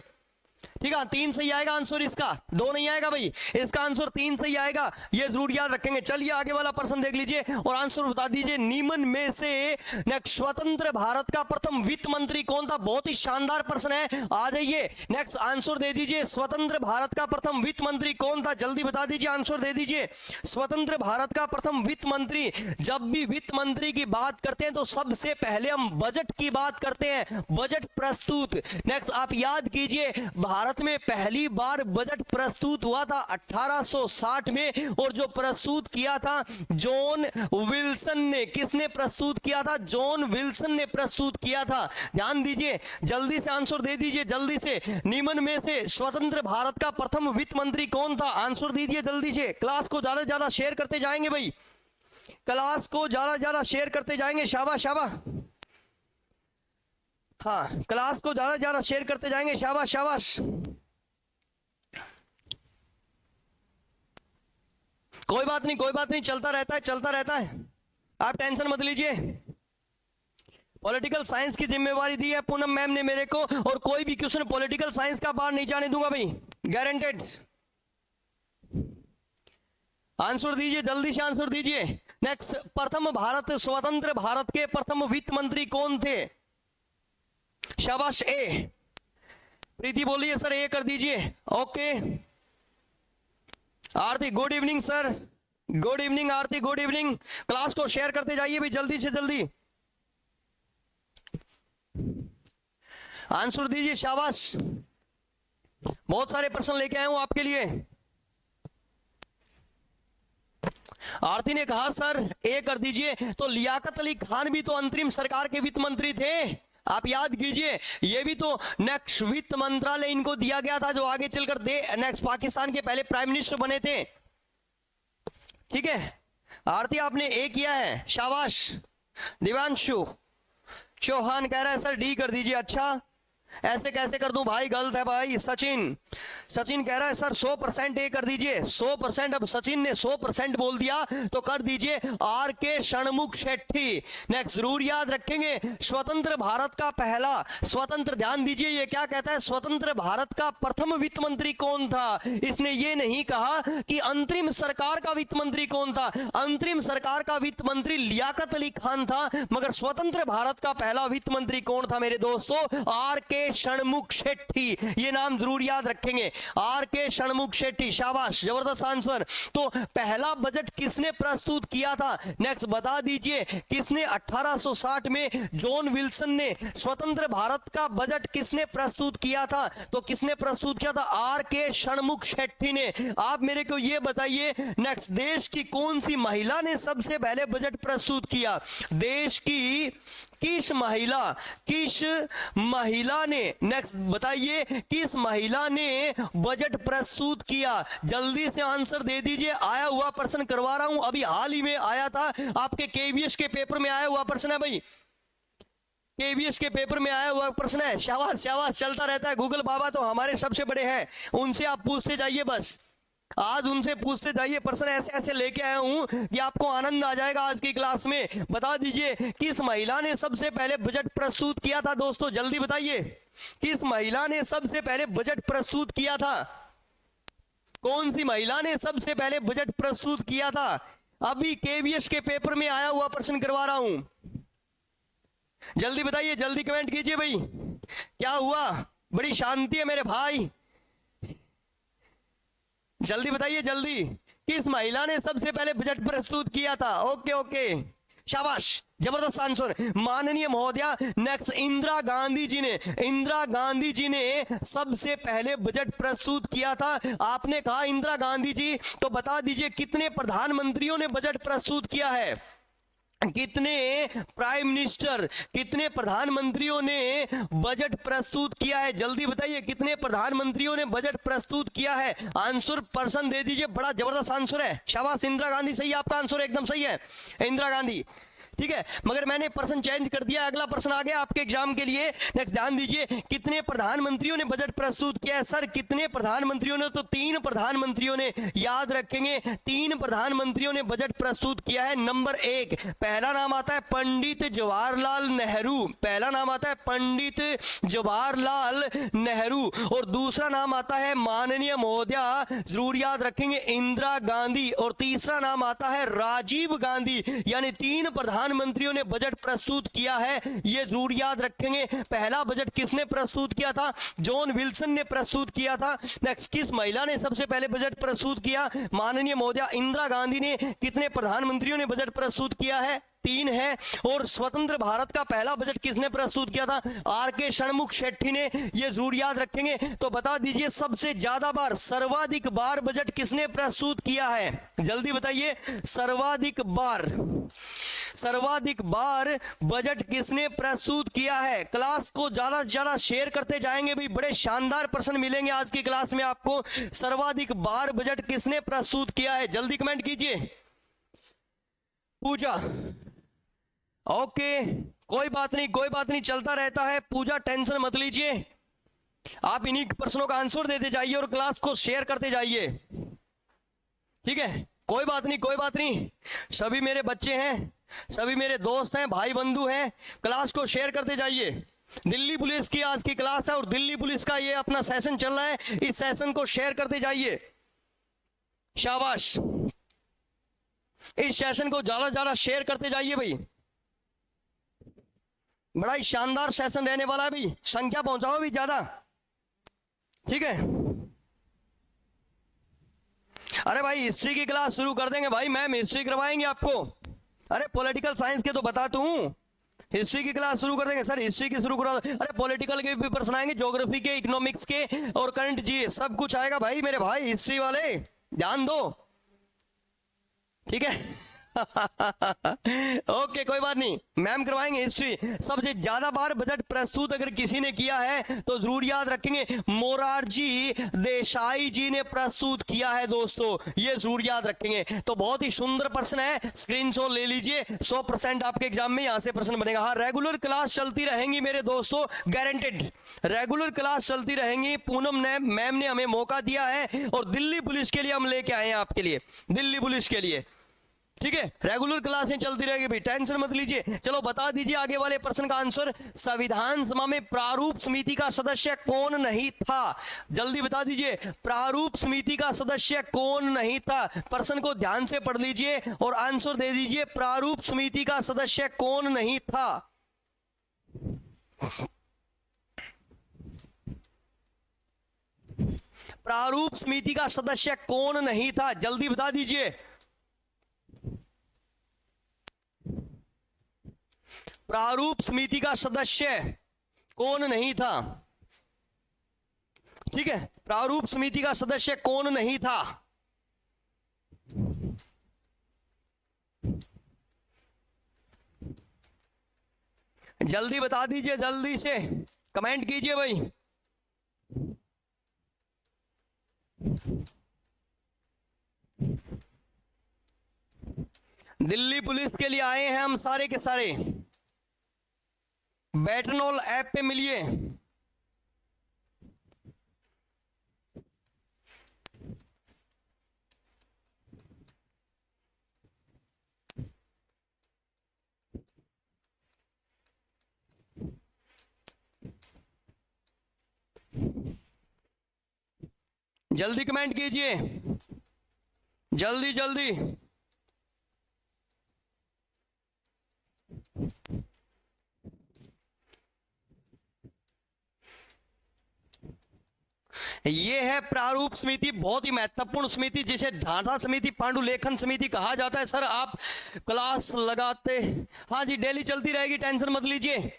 ठीक है। 3 सही आएगा आंसर इसका, 2 नहीं आएगा भाई, इसका आंसर 3 सही आएगा, ये जरूर याद रखेंगे। चलिए आगे वाला प्रश्न देख लीजिए और आंसर बता दीजिए। निम्न में से नेक्स्ट स्वतंत्र भारत का प्रथम वित्त मंत्री कौन था, बहुत ही शानदार प्रश्न है, आ जाइए नेक्स्ट आंसर दे दीजिए। स्वतंत्र भारत का प्रथम वित्त मंत्री कौन था, जल्दी बता दीजिए, आंसर दे दीजिए। स्वतंत्र भारत का प्रथम वित्त मंत्री, जब भी वित्त मंत्री की बात करते हैं तो सबसे पहले हम बजट की बात करते हैं, बजट प्रस्तुत। नेक्स्ट आप याद कीजिए, भारत में पहली बार बजट प्रस्तुत हुआ था 1860 में, और जो प्रस्तुत किया था जॉन विल्सन ने। किसने प्रस्तुत किया था, जॉन विल्सन ने प्रस्तुत किया था। ध्यान दीजिए, जल्दी से आंसर दे दीजिए, जल्दी से। निम्न में से स्वतंत्र भारत का प्रथम वित्त मंत्री कौन था, आंसर दीजिए जल्दी से। क्लास को ज्यादा ज्यादा शेयर करते जाएंगे भाई, क्लास को ज्यादा ज्यादा शेयर करते जाएंगे, शाबाश शाबाश। हाँ, क्लास को ज्यादा ज्यादा शेयर करते जाएंगे, शाबाश शाबाश। कोई बात नहीं, कोई बात नहीं, चलता रहता है, चलता रहता है, आप टेंशन मत लीजिए। पॉलिटिकल साइंस की जिम्मेवारी दी है पूनम मैम ने मेरे को, और कोई भी क्वेश्चन पॉलिटिकल साइंस का बाहर नहीं जाने दूंगा भाई, गारंटेड। आंसर दीजिए, जल्दी से आंसर दीजिए। नेक्स्ट, प्रथम भारत, स्वतंत्र भारत के प्रथम वित्त मंत्री कौन थे, शाबाश। ए प्रीति बोलिए सर, ए कर दीजिए, okay. Aarti good evening sir, good evening Aarti, good evening. Class को शेयर करते जाइए भाई, जल्दी से जल्दी आंसर दीजिए, शाबाश। बहुत सारे प्रश्न लेके आया हूं आपके लिए। आरती ने कहा सर ए कर दीजिए, तो लियाकत अली खान भी तो अंतरिम सरकार के वित्त मंत्री थे, आप याद कीजिए। ये भी तो नेक्स्ट वित्त मंत्रालय इनको दिया गया था, जो आगे चलकर नेक्स्ट पाकिस्तान के पहले प्राइम मिनिस्टर बने थे, ठीक है। आरती आपने ए किया है, शाबाश। दिवांशु चौहान कह रहा है सर डी कर दीजिए, अच्छा ऐसे कैसे कर दूं भाई, गलत है भाई। सचिन कह रहा है सर 100% ए कर दीजिए, 100%। अब सचिन ने 100% बोल दिया तो कर दीजिए आर के षणमुख शेट्टी। नेक्स्ट जरूर याद रखेंगे, स्वतंत्र भारत का पहला स्वतंत्र, ध्यान दीजिए ये क्या कहता है, स्वतंत्र भारत का प्रथम वित्त मंत्री कौन था। इसने ये नहीं कहा कि अंतरिम सरकार का वित्त मंत्री कौन था, अंतरिम सरकार का वित्त मंत्री लियाकत अली खान था, मगर स्वतंत्र भारत का पहला वित्त मंत्री कौन था मेरे दोस्तों, आर के षणमुख शेट्टी। ये नाम जरूर याद रखेंगे, आर के षणमुख शेट्टी, शाबाश, जबरदस्त आंसर। तो पहला बजट किसने प्रस्तुत किया था, नेक्स्ट बता दीजिए, किसने 1860 में जॉन विल्सन ने स्वतंत्र भारत का बजट किसने प्रस्तुत किया था, तो किसने प्रस्तुत किया था, आर के षणमुख शेट्टी ने। आप मेरे को ये बताइए नेक्स्ट, देश की कौन सी महिला ने सबसे पहले बजट प्रस्तुत किया, देश की किस महिला ने, नेक्स्ट बताइए, किस महिला ने बजट प्रस्तुत किया, जल्दी से आंसर दे दीजिए। आया हुआ प्रश्न करवा रहा हूं, अभी हाल ही में आया था, आपके केवीएस के पेपर में आया हुआ प्रश्न है भाई, केवीएस के पेपर में आया हुआ प्रश्न है, शाबाश शाबाश, चलता रहता है। गूगल बाबा तो हमारे सबसे बड़े हैं, उनसे आप पूछते जाइए, बस आज उनसे पूछते जाइए, प्रश्न ऐसे ऐसे लेके आया हूं कि आपको आनंद आ जाएगा आज की क्लास में। बता दीजिए किस महिला ने सबसे पहले बजट प्रस्तुत किया था दोस्तों, जल्दी बताइए, किस महिला ने सबसे पहले बजट प्रस्तुत किया था, कौन सी महिला ने सबसे पहले बजट प्रस्तुत किया था। अभी केवीएस के पेपर में आया हुआ प्रश्न करवा रहा हूं, जल्दी बताइए, जल्दी कमेंट कीजिए भाई, क्या हुआ, बड़ी शांति है मेरे भाई, जल्दी बताइए जल्दी, किस महिला ने सबसे पहले बजट प्रस्तुत किया था? ओके ओके, शाबाश, जबरदस्त आंसर माननीय महोदया। नेक्स्ट, इंदिरा गांधी जी ने, इंदिरा गांधी जी ने सबसे पहले बजट प्रस्तुत किया था। आपने कहा इंदिरा गांधी जी, तो बता दीजिए कितने प्रधानमंत्रियों ने बजट प्रस्तुत किया है? कितने प्राइम मिनिस्टर, कितने प्रधानमंत्रियों ने बजट प्रस्तुत किया है? जल्दी बताइए, कितने प्रधानमंत्रियों ने बजट प्रस्तुत किया है? आंसर पर्सन दे दीजिए, बड़ा जबरदस्त आंसर है, शाबाश, इंदिरा गांधी सही है, आपका आंसर एकदम सही है, इंदिरा गांधी। ठीक है, मगर मैंने पर्सन चेंज कर दिया, अगला पर्सन आ गया आपके एग्जाम के लिए। नेक्स्ट, ध्यान दीजिए, कितने प्रधानमंत्रियों ने बजट प्रस्तुत किया है? सर कितने प्रधानमंत्रियों ने? तो 3 प्रधानमंत्रियों ने, याद रखेंगे 3 प्रधानमंत्रियों ने बजट प्रस्तुत किया है। नंबर 1, पहला नाम आता है पंडित जवाहरलाल नेहरू, पहला नाम आता है पंडित जवाहरलाल नेहरू, और दूसरा नाम आता है माननीय महोदया, जरूर याद रखेंगे, इंदिरा गांधी, और तीसरा नाम आता है राजीव गांधी। यानी 3 प्रधानमंत्रियों ने बजट प्रस्तुत किया है, ये जरूर याद रखेंगे। पहला बजट किसने प्रस्तुत किया था? जॉन विल्सन ने प्रस्तुत किया था। नेक्स्ट, किस महिला ने सबसे पहले बजट प्रस्तुत किया? माननीय महोदया इंदिरा गांधी ने। कितने प्रधानमंत्रियों ने बजट प्रस्तुत किया है? 3 है। और स्वतंत्र भारत का पहला बजट किसने प्रस्तुत किया था? आर.के. षणमुख शेट्टी ने, ये जरूर याद रखेंगे। तो बता दीजिए सबसे ज्यादा बार, सर्वाधिक बार बजट किसने प्रस्तुत किया है? जल्दी बताइए, सर्वाधिक बार, सर्वाधिक बार बजट किसने प्रस्तुत किया है? क्लास को ज्यादा से ज्यादा शेयर करते जाएंगे भाई, बड़े शानदार प्रश्न मिलेंगे आज की क्लास में आपको। सर्वाधिक बार बजट किसने प्रस्तुत किया है? जल्दी कमेंट कीजिए। पूजा, ओके, कोई बात नहीं, कोई बात नहीं, चलता रहता है। पूजा टेंशन मत लीजिए, आप इन्हीं प्रश्नों का आंसर देते जाइए और क्लास को शेयर करते जाइए, ठीक है? कोई बात नहीं, कोई बात नहीं, सभी मेरे बच्चे हैं, सभी मेरे दोस्त हैं, भाई बंधु हैं, क्लास को शेयर करते जाइए। दिल्ली पुलिस की आज की क्लास है और दिल्ली पुलिस का ये अपना सेशन चल रहा है, इस सेशन को शेयर करते जाइए, शाबाश, इस सेशन को ज्यादा ज्यादा शेयर करते जाइए भाई, बड़ा ही शानदार सेशन रहने वाला है भाई, संख्या पहुंचाओ भी ज्यादा, ठीक है? अरे भाई हिस्ट्री की क्लास शुरू कर देंगे भाई, मैम हिस्ट्री करवाएंगे आपको। अरे पॉलिटिकल साइंस के तो बताता हूं, हिस्ट्री की क्लास शुरू कर देंगे। सर हिस्ट्री की शुरू करा दो। अरे पॉलिटिकल के भी प्रश्न आएंगे, ज्योग्राफी के, इकोनॉमिक्स के और करंट जी, सब कुछ आएगा भाई मेरे भाई, हिस्ट्री वाले ध्यान दो, ठीक है? ओके, कोई बात नहीं, मैम करवाएंगे हिस्ट्री। सबसे ज्यादा बार बजट प्रस्तुत अगर किसी ने किया है तो जरूर याद रखेंगे, मोरारजी देसाई जी ने प्रस्तुत किया है दोस्तों, ये जरूर याद रखेंगे। तो बहुत ही सुंदर प्रश्न है, स्क्रीनशॉट ले लीजिए, 100% आपके एग्जाम में यहां से प्रश्न बनेगा। हाँ, रेगुलर क्लास चलती रहेंगी मेरे दोस्तों, गारंटेड रेगुलर क्लास चलती रहेंगी। पूनम ने, मैम ने हमें मौका दिया है और दिल्ली पुलिस के लिए हम लेके आए हैं आपके लिए, दिल्ली पुलिस के लिए, ठीक है? रेगुलर क्लासें चलती रहेगी भाई, टेंशन मत लीजिए। चलो बता दीजिए आगे वाले प्रश्न का आंसर, संविधान सभा में प्रारूप समिति का सदस्य कौन नहीं था? जल्दी बता दीजिए, प्रारूप समिति का सदस्य कौन नहीं था? प्रश्न को ध्यान से पढ़ लीजिए और आंसर दे दीजिए, प्रारूप समिति का सदस्य कौन नहीं था? प्रारूप समिति का सदस्य कौन नहीं था? जल्दी बता दीजिए, प्रारूप समिति का सदस्य कौन नहीं था? ठीक है, प्रारूप समिति का सदस्य कौन नहीं था? जल्दी बता दीजिए, जल्दी से कमेंट कीजिए भाई। दिल्ली पुलिस के लिए आए हैं हम सारे के सारे, बैटनॉल ऐप पे मिलिए। जल्दी कमेंट कीजिए, जल्दी जल्दी। ये है प्रारूप समिति, बहुत ही महत्वपूर्ण समिति जिसे ढांचा समिति, पांडुलेखन समिति कहा जाता है। सर आप क्लास लगाते, हाँ जी डेली चलती रहेगी, टेंशन मत लीजिए।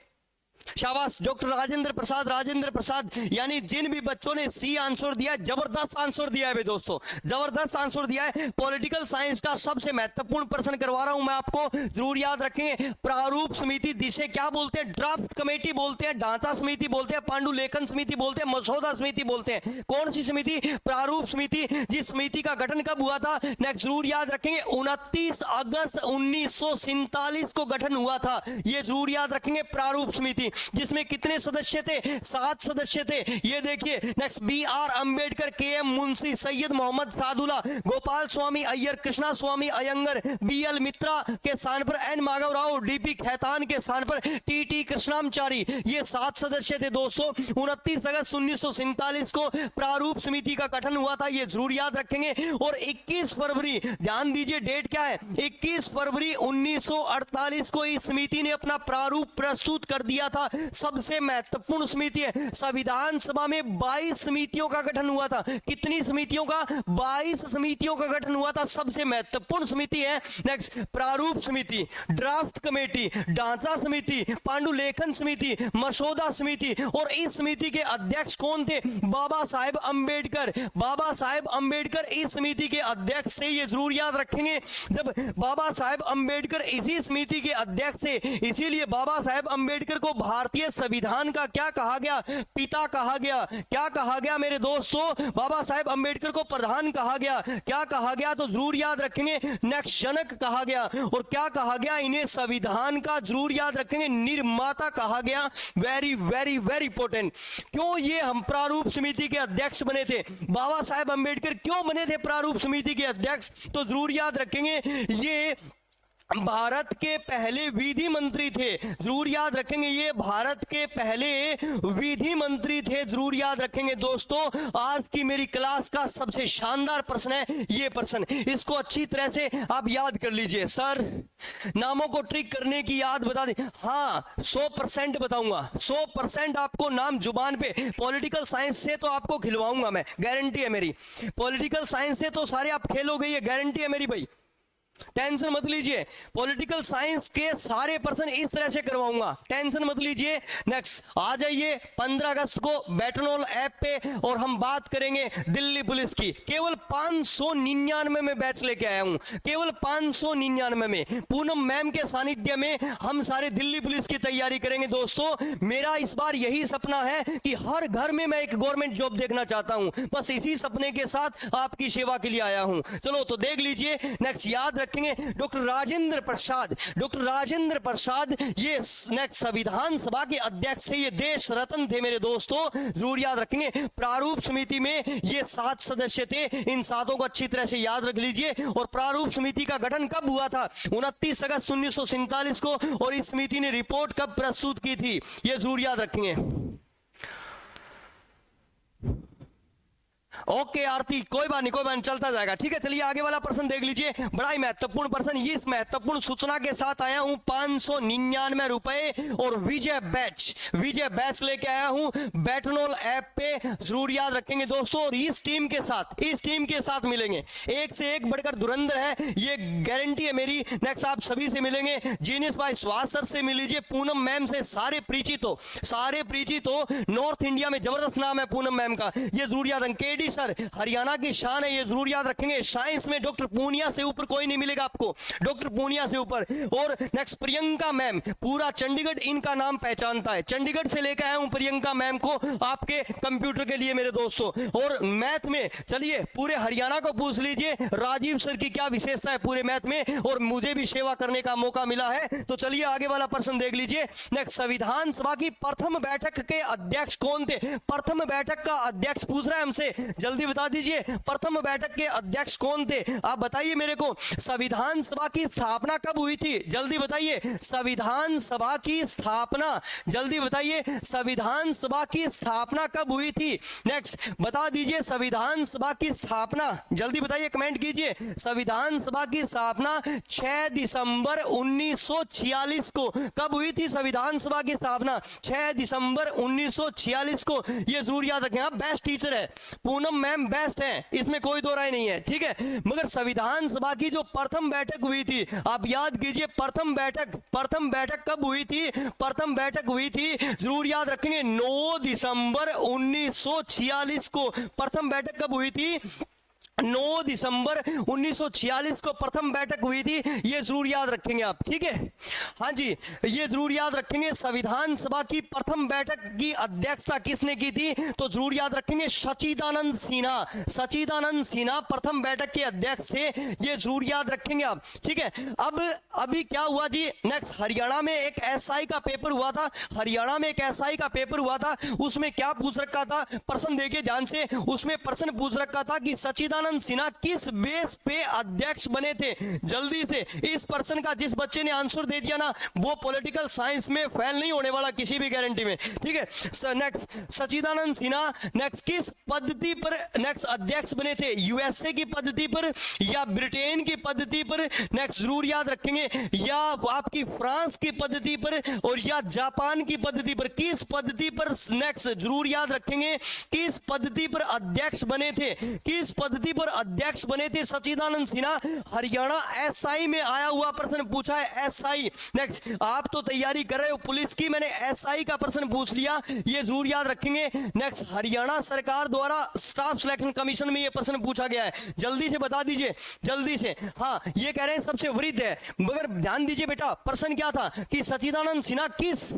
शाबाश डॉक्टर राजेंद्र प्रसाद, राजेंद्र प्रसाद, यानी जिन भी बच्चों ने सी आंसर दिया, जबरदस्त आंसर दिया है दोस्तों, जबरदस्त आंसर दिया है। पॉलिटिकल साइंस का सबसे महत्वपूर्ण प्रश्न करवा रहा हूं मैं आपको, जरूर याद रखेंगे। प्रारूप समिति जिसे क्या बोलते हैं? ड्राफ्ट कमेटी बोलते हैं, ढांचा समिति बोलते हैं, पांडुलेखन समिति बोलते हैं, मसौदा समिति बोलते हैं। कौन सी समिति? प्रारूप समिति। जिस समिति का गठन कब हुआ था? नेक्स्ट जरूर याद रखेंगे, 29 अगस्त 1947 को गठन हुआ था। ये जरूर याद रखेंगे, प्रारूप समिति, जिसमें कितने सदस्य थे? 7 सदस्य थे। ये देखिए next, B R. Ambedkar, K M. Munshi, Syed Mohammad Saadulla, Gopal Swami Ayyar, Krishna Swami Ayyangar, B L. Mitra के स्थान पर एन माधव राव, डी.पी. खैतान के स्थान पर टी.टी. कृष्णामचारी। ये 7 सदस्य थे दोस्तों। 29 अगस्त 1947 को प्रारूप समिति का गठन हुआ था, ये जरूर याद रखेंगे। और 21 फरवरी, ध्यान दीजिए डेट क्या है, 21 फरवरी 1948 को इस समिति ने अपना प्रारूप प्रस्तुत कर दिया था। सबसे महत्वपूर्ण समिति है। संविधान सभा में 22 समितियों का गठन हुआ था। कितनी समितियों का? 22 समितियों का गठन हुआ था। सबसे महत्वपूर्ण समिति है नेक्स्ट प्रारूप समिति, ड्राफ्ट कमेटी, ढांचा समिति, पांडुलेखन समिति, मसौदा समिति। और इस समिति के अध्यक्ष कौन थे? बाबा साहेब अंबेडकर। बाबा साहेब अंबेडकर इस समिति के अध्यक्ष थे, ये जरूर याद रखेंगे। जब बाबा साहेब अंबेडकर इसी समिति के अध्यक्ष थे, इसीलिए बाबा साहेब अंबेडकर को भारतीय संविधान का क्या कहा गया? पिता कहा गया। क्या कहा गया मेरे दोस्तों? बाबा साहेब अंबेडकर को प्रधान कहा गया। क्या कहा गया? तो जरूर याद रखेंगे, नेक्स्ट जनक कहा गया। और क्या कहा गया? इन्हें संविधान का जरूर याद रखेंगे निर्माता कहा गया। Very very very important. क्यों ये हम प्रारूप समिति के अध्यक्ष बने थे? बाबा साहेब अंबेडकर क्यों बने थे प्रारूप समिति के अध्यक्ष? तो जरूर याद रखेंगे, ये भारत के पहले विधि मंत्री थे। जरूर याद रखेंगे, ये भारत के पहले विधि मंत्री थे। जरूर याद रखेंगे दोस्तों। आज की मेरी क्लास का सबसे शानदार प्रश्न है ये प्रश्न, इसको अच्छी तरह से आप याद कर लीजिए। सर नामों को ट्रिक करने की याद बता दें। हाँ 100% बताऊंगा, 100% आपको नाम जुबान पे। पॉलिटिकल साइंस से तो आपको खिलवाऊंगा मैं, गारंटी है मेरी। पॉलिटिकल साइंस से तो सारे आप खेलोगे, ये गारंटी है मेरी भाई, टेंशन मत लीजिए। पॉलिटिकल साइंस के सारे प्रश्न इस तरह से करवाऊंगा, टेंशन मत लीजिए। नेक्स्ट आ जाइए 15 अगस्त को बैटनॉल ऐप पे, और हम बात करेंगे दिल्ली पुलिस की। केवल 599 में बैच लेके आया हूं, केवल 599 में। पूनम मैम के सानिध्य में हम सारे दिल्ली पुलिस की तैयारी करेंगे दोस्तों। मेरा इस बार यही सपना है कि हर घर में मैं एक गवर्नमेंट जॉब देखना चाहता हूं। बस इसी सपने के साथ आपकी सेवा के लिए आया हूं। चलो तो देख लीजिए। नेक्स्ट याद रखेंगे डॉक्टर राजेंद्र प्रसाद। डॉक्टर राजेंद्र प्रसाद ये नेक्स्ट संविधान सभा के अध्यक्ष थे, ये देश रत्न थे मेरे दोस्तों। जरूर याद रखेंगे। प्रारूप समिति में ये 7 सदस्य थे, इन 7 को अच्छी तरह से याद रख लीजिए। और प्रारूप समिति का गठन कब हुआ था? 29 अगस्त 1947 को। और इस समिति ने रिपोर्ट कब प्रस्तुत की थी? ये जरूर याद रखेंगे। ओके आरती, कोई बात नहीं, कोई बात नहीं, चलता जाएगा। ठीक है, चलिए आगे वाला प्रश्न देख लीजिए, बड़ा ही महत्वपूर्ण प्रश्न। ये इस महत्वपूर्ण सूचना के साथ आया हूं 599 रुपए और विजय बैच लेके आया हूं बैटनॉल ऐप पे। जरूर याद रखेंगे दोस्तों। और इस टीम के साथ मिलेंगे, एक से एक बढ़कर धुरंधर है, ये गारंटी है मेरी। नेक्स्ट आप सभी से मिलेंगे, जीनियस भाई स्वास्थ्य सर से मिल लीजिए, पूनम मैम से, सारे परिचित हो। नॉर्थ इंडिया में जबरदस्त नाम है पूनम मैम का, ये जरूर याद रखेंगे। सर हरियाणा की शान है, ये जरूर याद रखेंगे। साइंस में डॉक्टर पूनिया से ऊपर कोई नहीं मिलेगा आपको, डॉक्टर पूनिया से ऊपर। और नेक्स्ट प्रियंका मैम, पूरा चंडीगढ़ इनका नाम पहचानता है। चंडीगढ़ से लेकर आया हूं प्रियंका मैम को आपके कंप्यूटर के लिए मेरे दोस्तों। और मैथ में चलिए पूरे हरियाणा को पूछ लीजिए राजीव सर की क्या विशेषता है पूरे मैथ में, और मुझे भी सेवा करने का मौका मिला है। तो चलिए आगे वाला प्रश्न देख लीजिए। नेक्स्ट संविधान सभा की प्रथम बैठक के अध्यक्ष कौन थे? प्रथम बैठक का अध्यक्ष पूछ रहा है हमसे जल्दी बता दीजिए प्रथम बैठक के अध्यक्ष कौन थे? आप बताइए मेरे को। संविधान सभा की स्थापना कब हुई थी? जल्दी बताइए। संविधान सभा की स्थापना, जल्दी बताइए, संविधान सभा की स्थापना कब हुई थी? नेक्स्ट बता दीजिए संविधान सभा की स्थापना, जल्दी बताइए, कमेंट कीजिए। संविधान सभा की स्थापना 6 दिसंबर 1946 को। कब हुई थी संविधान सभा की स्थापना? 6 दिसंबर 1946 को। ये जरूर याद रखें। आप बेस्ट टीचर है, पूनम मैम बेस्ट है, इसमें कोई दो राय नहीं है, ठीक है। मगर संविधान सभा की जो प्रथम बैठक हुई थी, आप याद कीजिए प्रथम बैठक कब हुई थी? प्रथम बैठक हुई थी, जरूर याद रखेंगे, 9 दिसंबर 1946 को। प्रथम बैठक कब हुई थी? 9 दिसंबर 1946 को प्रथम बैठक हुई थी। ये जरूर याद रखेंगे आप, ठीक है। हाँ जी, ये जरूर याद रखेंगे। संविधान सभा की प्रथम बैठक की अध्यक्षता किसने की थी? तो जरूर याद रखेंगे सच्चिदानंद सिन्हा। सच्चिदानंद सिन्हा प्रथम बैठक के अध्यक्ष थे, ये जरूर याद रखेंगे आप, ठीक है। अब अभी क्या हुआ जी? नेक्स्ट हरियाणा में एक एसआई का पेपर हुआ था। हरियाणा में एक एसआई का पेपर हुआ था, उसमें क्या पूछ रखा था? प्रश्न देखिए ध्यान से। उसमें प्रश्न पूछ रखा था कि सच्चिदानंद सिन्हा किस बेस पे अध्यक्ष बने थे? जल्दी से इस प्रश्न का जिस बच्चे ने आंसर दे दिया ना, वो पॉलिटिकल साइंस में फेल नहीं होने वाला किसी भी गारंटी में, ठीक है। नेक्स्ट सच्चिदानंद सिन्हा नेक्स्ट किस पद्धति पर नेक्स्ट अध्यक्ष बने थे? यूएसए की पद्धति पर या ब्रिटेन की पद्धति पर? नेक्स्ट जरूर याद रखेंगे, या आपकी फ्रांस की पद्धति पर और या जापान की पद्धति पर? किस पद्धति पर? नेक्स्ट जरूर याद रखेंगे, किस पद्धति पर अध्यक्ष बने थे? किस पद्धति पर अध्यक्ष बने थे सच्चिदानंद सिन्हा? हरियाणा एसआई में आया हुआ प्रश्न पूछा है, एसआई। नेक्स्ट आप तो तैयारी कर रहे हो पुलिस की, मैंने एसआई का प्रश्न पूछ लिया, ये जरूर याद रखेंगे। नेक्स्ट हरियाणा सरकार द्वारा स्टाफ सिलेक्शन कमीशन में ये प्रश्न पूछा गया है, जल्दी से बता दीजिए, जल्दी से। हाँ, ये कह रहे हैं सबसे वरिष्ठ है, मगर ध्यान दीजिए बेटा, प्रश्न क्या था कि सच्चिदानंद सिन्हा किस,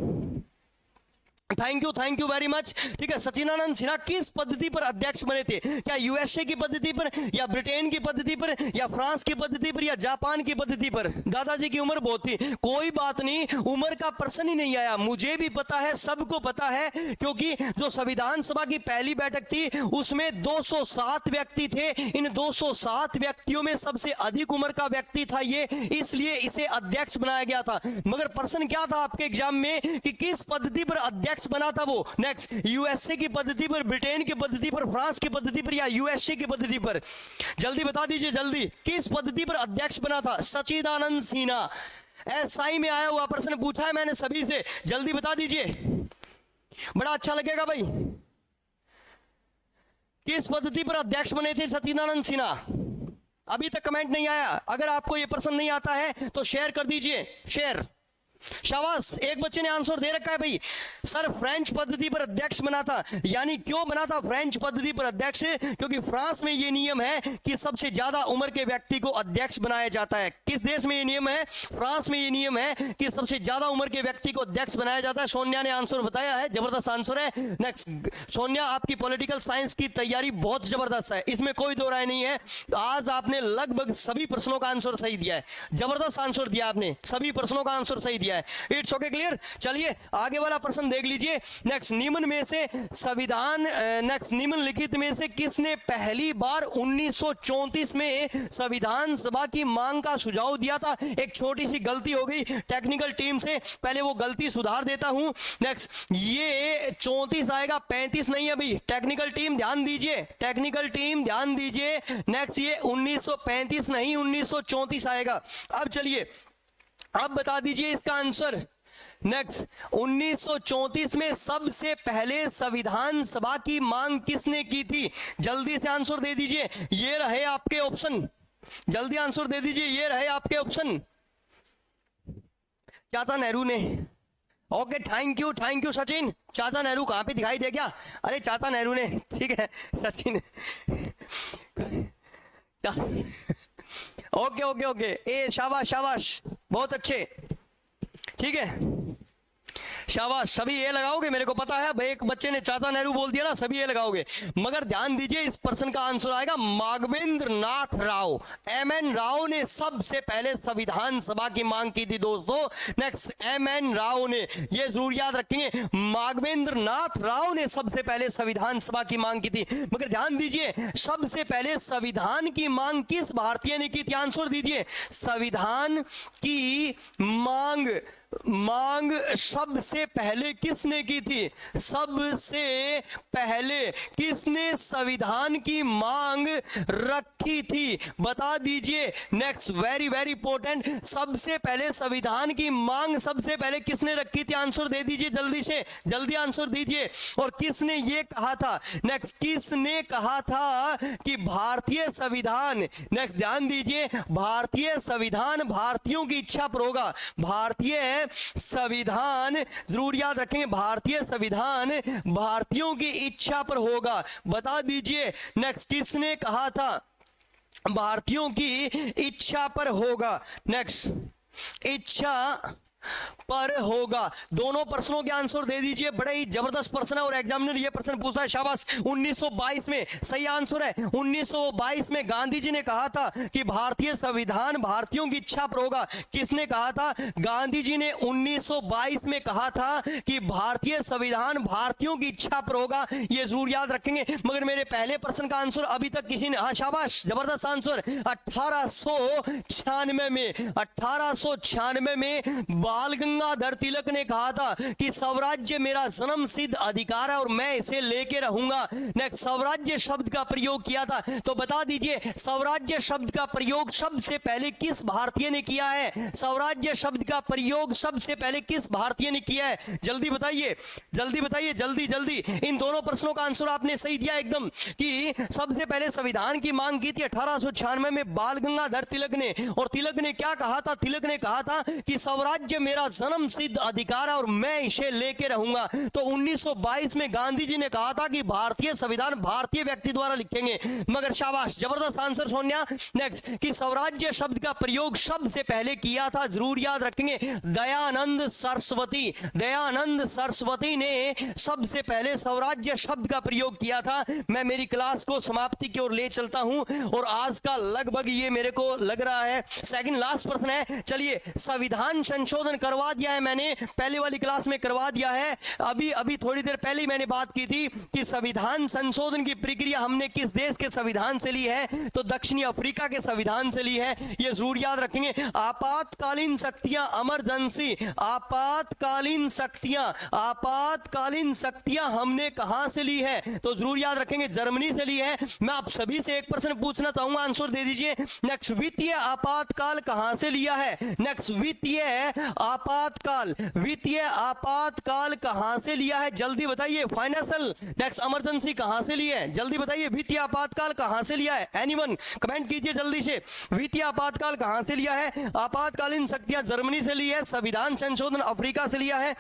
थैंक यू वेरी मच, ठीक है। सच्चिदानंद सिन्हा किस पद्धति पर अध्यक्ष बने थे? क्या यूएसए की पद्धति पर या ब्रिटेन की पद्धति पर या फ्रांस की पद्धति पर या जापान की पद्धति पर? दादाजी की उम्र बहुत थी, कोई बात नहीं, उम्र का प्रश्न ही नहीं आया, मुझे भी पता है, सबको पता है, क्योंकि जो संविधान सभा की पहली बैठक थी उसमें 207 व्यक्ति थे। इन 207 व्यक्तियों में सबसे अधिक उम्र का व्यक्ति था ये, इसलिए इसे अध्यक्ष बनाया गया था। मगर प्रश्न क्या था आपके एग्जाम में कि किस पद्धति पर अध्यक्ष बना था वो? नेक्स्ट यूएसए की पद्धति पर, ब्रिटेन की पद्धति पर, फ्रांस की पद्धति पर या यूएसए की पद्धति पर? जल्दी बता दीजिए, जल्दी, किस पद्धति पर अध्यक्ष बना था सच्चिदानंद सिन्हा? एसआई में आया हुआ प्रश्न पूछा है मैंने सभी से, जल्दी बता दीजिए, बड़ा अच्छा लगेगा भाई। किस पद्धति पर अध्यक्ष बने थे सच्चिदानंद सिन्हा? अभी तक कमेंट नहीं आया। अगर आपको यह प्रश्न नहीं आता है तो शेयर कर दीजिए, शेयर। शाबाश, एक बच्चे ने आंसर दे रखा है भाई, सर फ्रेंच पद्धति पर अध्यक्ष बना था। यानी क्यों बना था फ्रेंच पद्धति पर अध्यक्ष? क्योंकि फ्रांस में ये नियम है कि सबसे ज्यादा उम्र के व्यक्ति को अध्यक्ष बनाया जाता है। किस देश में ये नियम है? फ्रांस में ये नियम है कि सबसे ज्यादा उम्र के व्यक्ति को अध्यक्ष बनाया जाता है। सोनिया ने आंसर बताया है, जबरदस्त आंसर है। नेक्स्ट सोनिया, आपकी पॉलिटिकल साइंस की तैयारी बहुत जबरदस्त है, इसमें कोई दो राय नहीं है। आज आपने लगभग सभी प्रश्नों का आंसर सही दिया है, जबरदस्त आंसर दिया आपने, सभी प्रश्नों का आंसर सही दिया है। It's okay, clear. चलिए आगे वाला प्रश्न देख लीजिए। नेक्स्ट निम्न में से संविधान नेक्स्ट निम्नलिखित में से किसने पहली बार 1934 में संविधान सभा की मांग का सुझाव दिया था? एक छोटी सी गलती हो गई टेक्निकल टीम से, पहले वो गलती सुधार देता हूं। नेक्स्ट ये 34 आएगा, 35 नहीं है भाई, टेक्निकल टीम ध्यान दीजिए, टेक्निकल टीम ध्यान दीजिए। नेक्स्ट ये 1935 नहीं 1934 आएगा। अब चलिए अब बता दीजिए इसका आंसर। नेक्स्ट 1934 में सबसे पहले संविधान सभा की मांग किसने की थी? जल्दी से आंसर दे दीजिए, ये रहे आपके ऑप्शन, जल्दी आंसर दे दीजिए, ये रहे आपके ऑप्शन। चाचा नेहरू ने। Okay, thank you Sachin. चाचा नेहरू कहां पे दिखाई दे गया? अरे चाचा नेहरू ने, ठीक है सचिन। ओके, ए शाबाश शाबाश, बहुत अच्छे, ठीक है शाबाश, सभी ये लगाओगे, मेरे को पता है। भाई एक बच्चे ने चाचा नेहरू बोल दिया ना, सभी ये लगाओगे। मगर ध्यान दीजिए, इस प्रश्न का आंसर आएगा माधवेंद्र नाथ राव। एमएन राव ने सबसे पहले संविधान सभा की मांग की थी दोस्तों। नेक्स्ट, एमएन राव ने, ये जरूर याद रखेंगे, माधवेंद्र नाथ राव ने सबसे पहले संविधान सभा की मांग की थी। मगर ध्यान दीजिए, सबसे पहले संविधान की मांग किस भारतीय ने की थी? आंसर दीजिए। संविधान की मांग सबसे पहले किसने की थी? सबसे पहले किसने संविधान की मांग रखी थी? बता दीजिए। नेक्स्ट, वेरी वेरी इंपॉर्टेंट, सबसे पहले संविधान की मांग सबसे पहले किसने रखी थी? आंसर दे दीजिए जल्दी से, जल्दी आंसर दीजिए। और किसने ये कहा था? नेक्स्ट, किसने कहा था कि भारतीय संविधान, नेक्स्ट ध्यान दीजिए, भारतीय संविधान भारतीयों की इच्छा पर होगा। भारतीय संविधान, जरूर याद रखेंगे, भारतीय संविधान भारतीयों की इच्छा पर होगा। बता दीजिए। नेक्स्ट, किसने कहा था भारतीयों की इच्छा पर होगा? नेक्स्ट, इच्छा पर होगा। दोनों प्रश्नों के आंसर दे दीजिए। बड़े ही जबरदस्त प्रश्न है और एग्जामिनर ये प्रश्न पूछता है। शाबाश। 1922 में सही आंसर है। 1922 में गांधी जी ने कहा था कि भारतीय संविधान भारतीयों की इच्छा पर होगा। किसने कहा था? गांधी जी ने 1922 में कहा था कि भारतीय संविधान भारतीयों की इच्छा पर होगा। ये जरूर याद रखेंगे। मगर मेरे पहले प्रश्न का आंसर अभी तक किसी ने, हाँ शाबाश, जबरदस्त आंसर, 1896 में बाल गंगाधर तिलक ने कहा था कि स्वराज्य मेरा जन्म सिद्ध अधिकार है और मैं इसे लेके रहूंगा। नेक्स्ट, स्वराज्य शब्द का प्रयोग किया था। तो बता दीजिए, स्वराज्य शब्द का प्रयोग सबसे पहले किस भारतीय ने किया है? स्वराज्य शब्द का प्रयोग सबसे पहले किस भारतीय ने किया है? जल्दी बताइए, जल्दी बताइए, जल्दी जल्दी। इन दोनों प्रश्नों का आंसर आपने सही दिया एकदम, कि सबसे पहले संविधान की मांग की थी 1896 में बाल गंगाधर तिलक ने। और तिलक ने क्या कहा था? तिलक ने कहा था कि स्वराज्य मेरा जन्म सिद्ध अधिकार है और मैं इसे लेके रहूंगा। तो 1922 में गांधी जी ने कहा था कि भारतीय संविधान भारतीय व्यक्ति द्वारा लिखेंगे। मगर शाबाश, जबरदस्त आंसर सोनिया। नेक्स्ट, कि स्वराज्य शब्द का प्रयोग सबसे पहले किया था, जरूर याद रखेंगे, दयानंद सरस्वती। दयानंद सरस्वती ने सबसे पहले स्वराज्य शब्द का प्रयोग किया था। मैं मेरी क्लास को समाप्ति की ओर ले चलता हूं और आज का लगभग ये मेरे को लग रहा है सेकंड लास्ट प्रश्न है। चलिए, संविधान संशोधन करवा दिया है मैंने, पहले वाली क्लास में करवा दिया है। अभी थोड़ी देर पहले ही मैंने बात की थी कि संविधान संशोधन की प्रक्रिया हमने किस देश के संविधान से ली है? तो दक्षिणी अफ्रीका के संविधान से ली है। ये जरूर याद रखेंगे। आपातकालीन शक्तियां, इमरजेंसी, आपातकालीन शक्तियां हमने कहां से ली है? तो जरूर याद रखेंगे, जर्मनी से ली है। मैं आप सभी से एक प्रश्न पूछना चाहूंगा, आंसर दे दीजिए। नेक्स्ट, वित्तीय आपातकाल कहां से लिया है? नेक्स्ट, वित्तीय आपातकाल कहां से लिया है? जल्दी बताइए। फाइनेंशियल नेक्स्ट इमरजेंसी कहां से लिया है? जल्दी बताइए। वित्तीय आपातकाल कहां से लिया है? एनीवन कमेंट कीजिए जल्दी से। वित्तीय आपातकाल कहां से लिया है? आपातकालीन शक्तियां जर्मनी से ली है। संविधान संशोधन अफ्रीका से लिया है।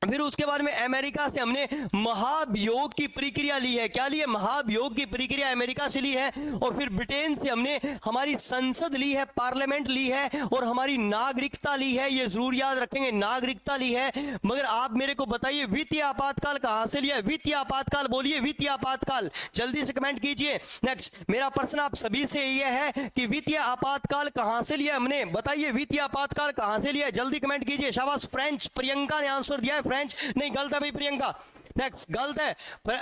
फिर उसके बाद में अमेरिका से हमने महाभियोग की प्रक्रिया ली है। क्या ली है? महाभियोग की प्रक्रिया अमेरिका से ली है। और फिर ब्रिटेन से हमने हमारी संसद ली है, पार्लियामेंट ली है और हमारी नागरिकता ली है। ये जरूर याद रखेंगे, नागरिकता ली है। मगर आप मेरे को बताइए, वित्तीय आपातकाल कहां से लिया है? वित्तीय आपातकाल बोलिए, वित्तीय आपातकाल जल्दी से कमेंट कीजिए। नेक्स्ट, मेरा प्रश्न आप सभी से यह है कि वित्तीय आपातकाल कहां से लिया हमने? बताइए, वित्तीय आपातकाल कहां से लिया है? जल्दी कमेंट कीजिए। शाबाश, फ्रेंच, प्रियंका ने आंसर दिया है। फ्रेंच नहीं, गलत है भाई प्रियंका। नेक्स्ट, गलत है।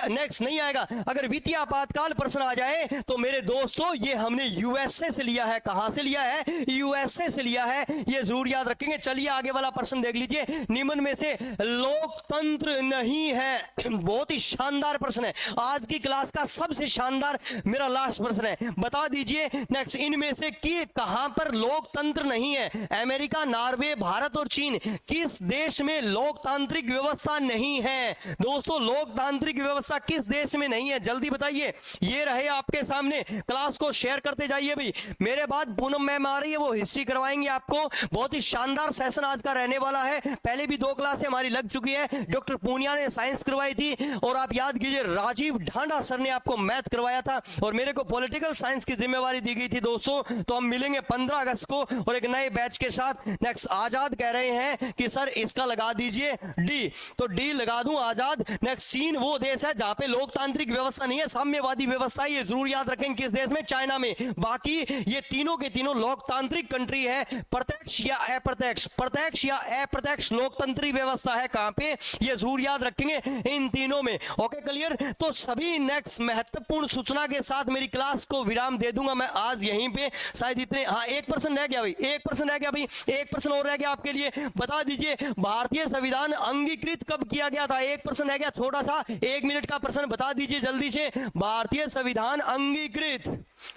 नेक्स्ट नहीं आएगा। अगर वित्तीय आपातकाल प्रश्न आ जाए तो मेरे दोस्तों ये हमने यूएसए से लिया है। कहां से लिया है? यूएसए से लिया है। ये जरूर याद रखेंगे। चलिए आगे वाला प्रश्न देख लीजिए। निम्न में से लोकतंत्र नहीं है। बहुत ही शानदार प्रश्न है, आज की क्लास का सबसे शानदार मेरा लास्ट प्रश्न है। बता दीजिए नेक्स्ट, इनमें से कि कहां पर लोकतंत्र नहीं है? अमेरिका, नॉर्वे, भारत और चीन, किस देश में लोकतांत्रिक व्यवस्था नहीं है? दोस्तों लोकतांत्रिक व्यवस्था किस देश में नहीं है, जल्दी बताइए। ये रहे आपके सामने, क्लास को शेयर करते जाइए भाई। मेरे बाद पूनम मैम आ रही है, वो हिस्ट्री करवाएंगे आपको। बहुत ही शानदार सेशन आज का रहने वाला है। पहले भी 2 क्लासें हमारी लग चुकी है। डॉक्टर पूनिया ने साइंस करवाई थी और आप याद कीजिए राजीव ढांडा सर ने आपको मैथ करवाया था और मेरे को पॉलिटिकल साइंस की जिम्मेवारी दी गई थी दोस्तों। तो हम मिलेंगे 15 अगस्त को और एक नए बैच के साथ। नेक्स्ट आजाद कह रहे हैं कि सर इसका लगा दीजिए डी, तो डी लगा दूं आजाद। नेक्स्ट चीन वो देश है जहां पे लोकतांत्रिक व्यवस्था नहीं है, साम्यवादी व्यवस्था। ये जरूर याद रखें किस देश में, चाइना में। बाकी ये तीनों के तीनों लोकतांत्रिक कंट्री है। प्रत्यक्ष या अप्रत्यक्ष, प्रत्यक्ष या अप्रत्यक्ष लोकतंत्री व्यवस्था है कहां पे, ये जरूर याद रखेंगे इन तीनों में। Okay clear. तो सभी नेक्स्ट महत्वपूर्ण सूचना के साथ मेरी क्लास को विराम दे दूंगा मैं आज यहीं पे। शायद इतने, हाँ 1% रह गया भाई, 1% रह गया भाई, 1% और रह गया आपके लिए। बता दीजिए भारतीय संविधान अंगीकृत कब किया गया था? 1% रह गया, छोटा सा 1 मिनट का प्रश्न बता दीजिए जल्दी से। भारतीय संविधान अंगीकृत,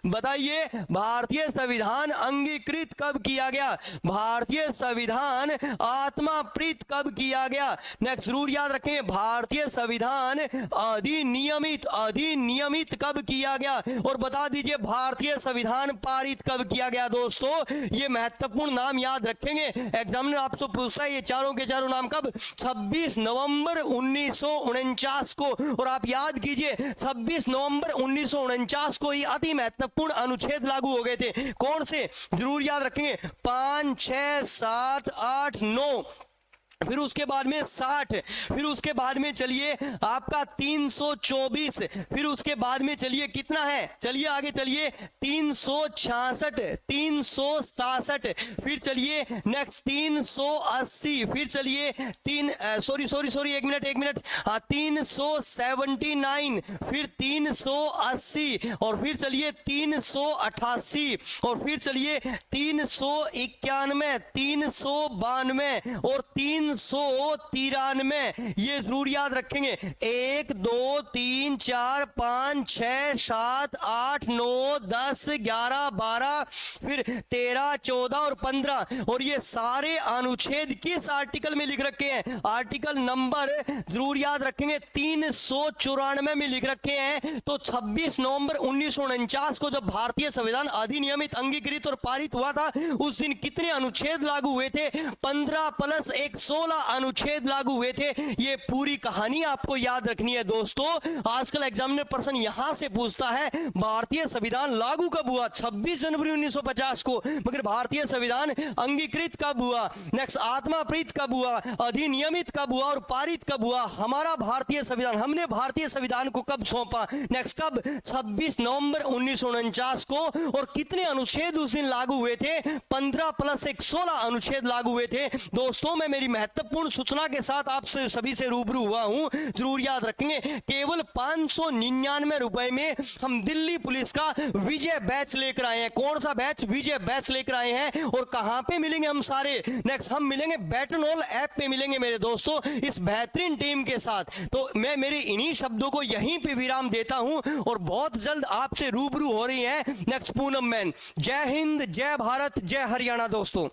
बताइए भारतीय संविधान अंगीकृत कब किया गया? भारतीय संविधान आत्मा प्रीत कब किया गया? नेक्स्ट जरूर याद रखें भारतीय संविधान अधिनियमित, अधिनियमित कब किया गया? और बता दीजिए भारतीय संविधान पारित कब किया गया? दोस्तों ये महत्वपूर्ण नाम याद रखेंगे, एग्जामिनर आपसे पूछता है ये चारों के चारों नाम कब? 26 नवंबर 1949 को। और आप याद कीजिए 26 नवंबर 1949 को ही अति महत्वपूर्ण अनुच्छेद लागू हो गए थे। कौन से? जरूर याद रखेंगे 5, 6, 7, 8, 9, फिर उसके बाद में 60, फिर उसके बाद में चलिए आपका 324, फिर उसके बाद में चलिए कितना है, चलिए आगे चलिए 366, 367, फिर चलिए नेक्स्ट 380, फिर चलिए 1 मिनट 379, फिर 380 और फिर चलिए 388 और फिर चलिए 391, 392 और 393। ये जरूर याद रखेंगे। 1, 2, 3, 4, 5, 6, 7, 8, 9, 10, 11, 12, फिर 13, 14 और 15। और ये सारे अनुच्छेद किस आर्टिकल में लिख रखे हैं? आर्टिकल नंबर जरूर याद रखेंगे 394 में लिख रखे हैं। तो 26 नवंबर 1949 को जब भारतीय संविधान अधिनियमित, अंगीकृत और पारित हुआ था, उस दिन कितने अनुच्छेद लागू हुए थे? 15 + 1 16 अनुच्छेद लागू हुए थे। ये पूरी कहानी आपको याद रखनी है दोस्तों। आजकल एग्जामिनर पर्सन यहां से पूछता है भारतीय संविधान लागू कब हुआ? 26 जनवरी 1950 को। मगर भारतीय संविधान अंगीकृत कब हुआ? नेक्स्ट आत्मा प्रीत कब हुआ? अधिनियमित कब हुआ और पारित कब हुआ? हमारा भारतीय संविधान, हमने भारतीय संविधान को कब सौंपा? नेक्स्ट कब? 26 नवंबर 1949 को। और कितने अनुच्छेद उस दिन लागू हुए थे? 15 + 1 16 अनुच्छेद लागू हुए थे। दोस्तों मैं मेरी महत्वपूर्ण सूचना के साथ आपसे सभी से रूबरू हुआ हूं, जरूर याद रखेंगे। केवल 599 रुपए में हम दिल्ली पुलिस का विजय बैच लेकर आए हैं। कौन सा बैच? विजय बैच लेकर आए हैं। और कहां पे मिलेंगे हम सारे? नेक्स्ट हम मिलेंगे बैटनॉल ऐप पे मिलेंगे मेरे दोस्तों, इस बेहतरीन टीम के साथ। तो मैं मेरे इन्हीं शब्दों को यहीं पे विराम देता हूं और बहुत जल्द आपसे रूबरू हो रही है नेक्स्ट पूनम मैन। जय हिंद, जय भारत, जय हरियाणा दोस्तों।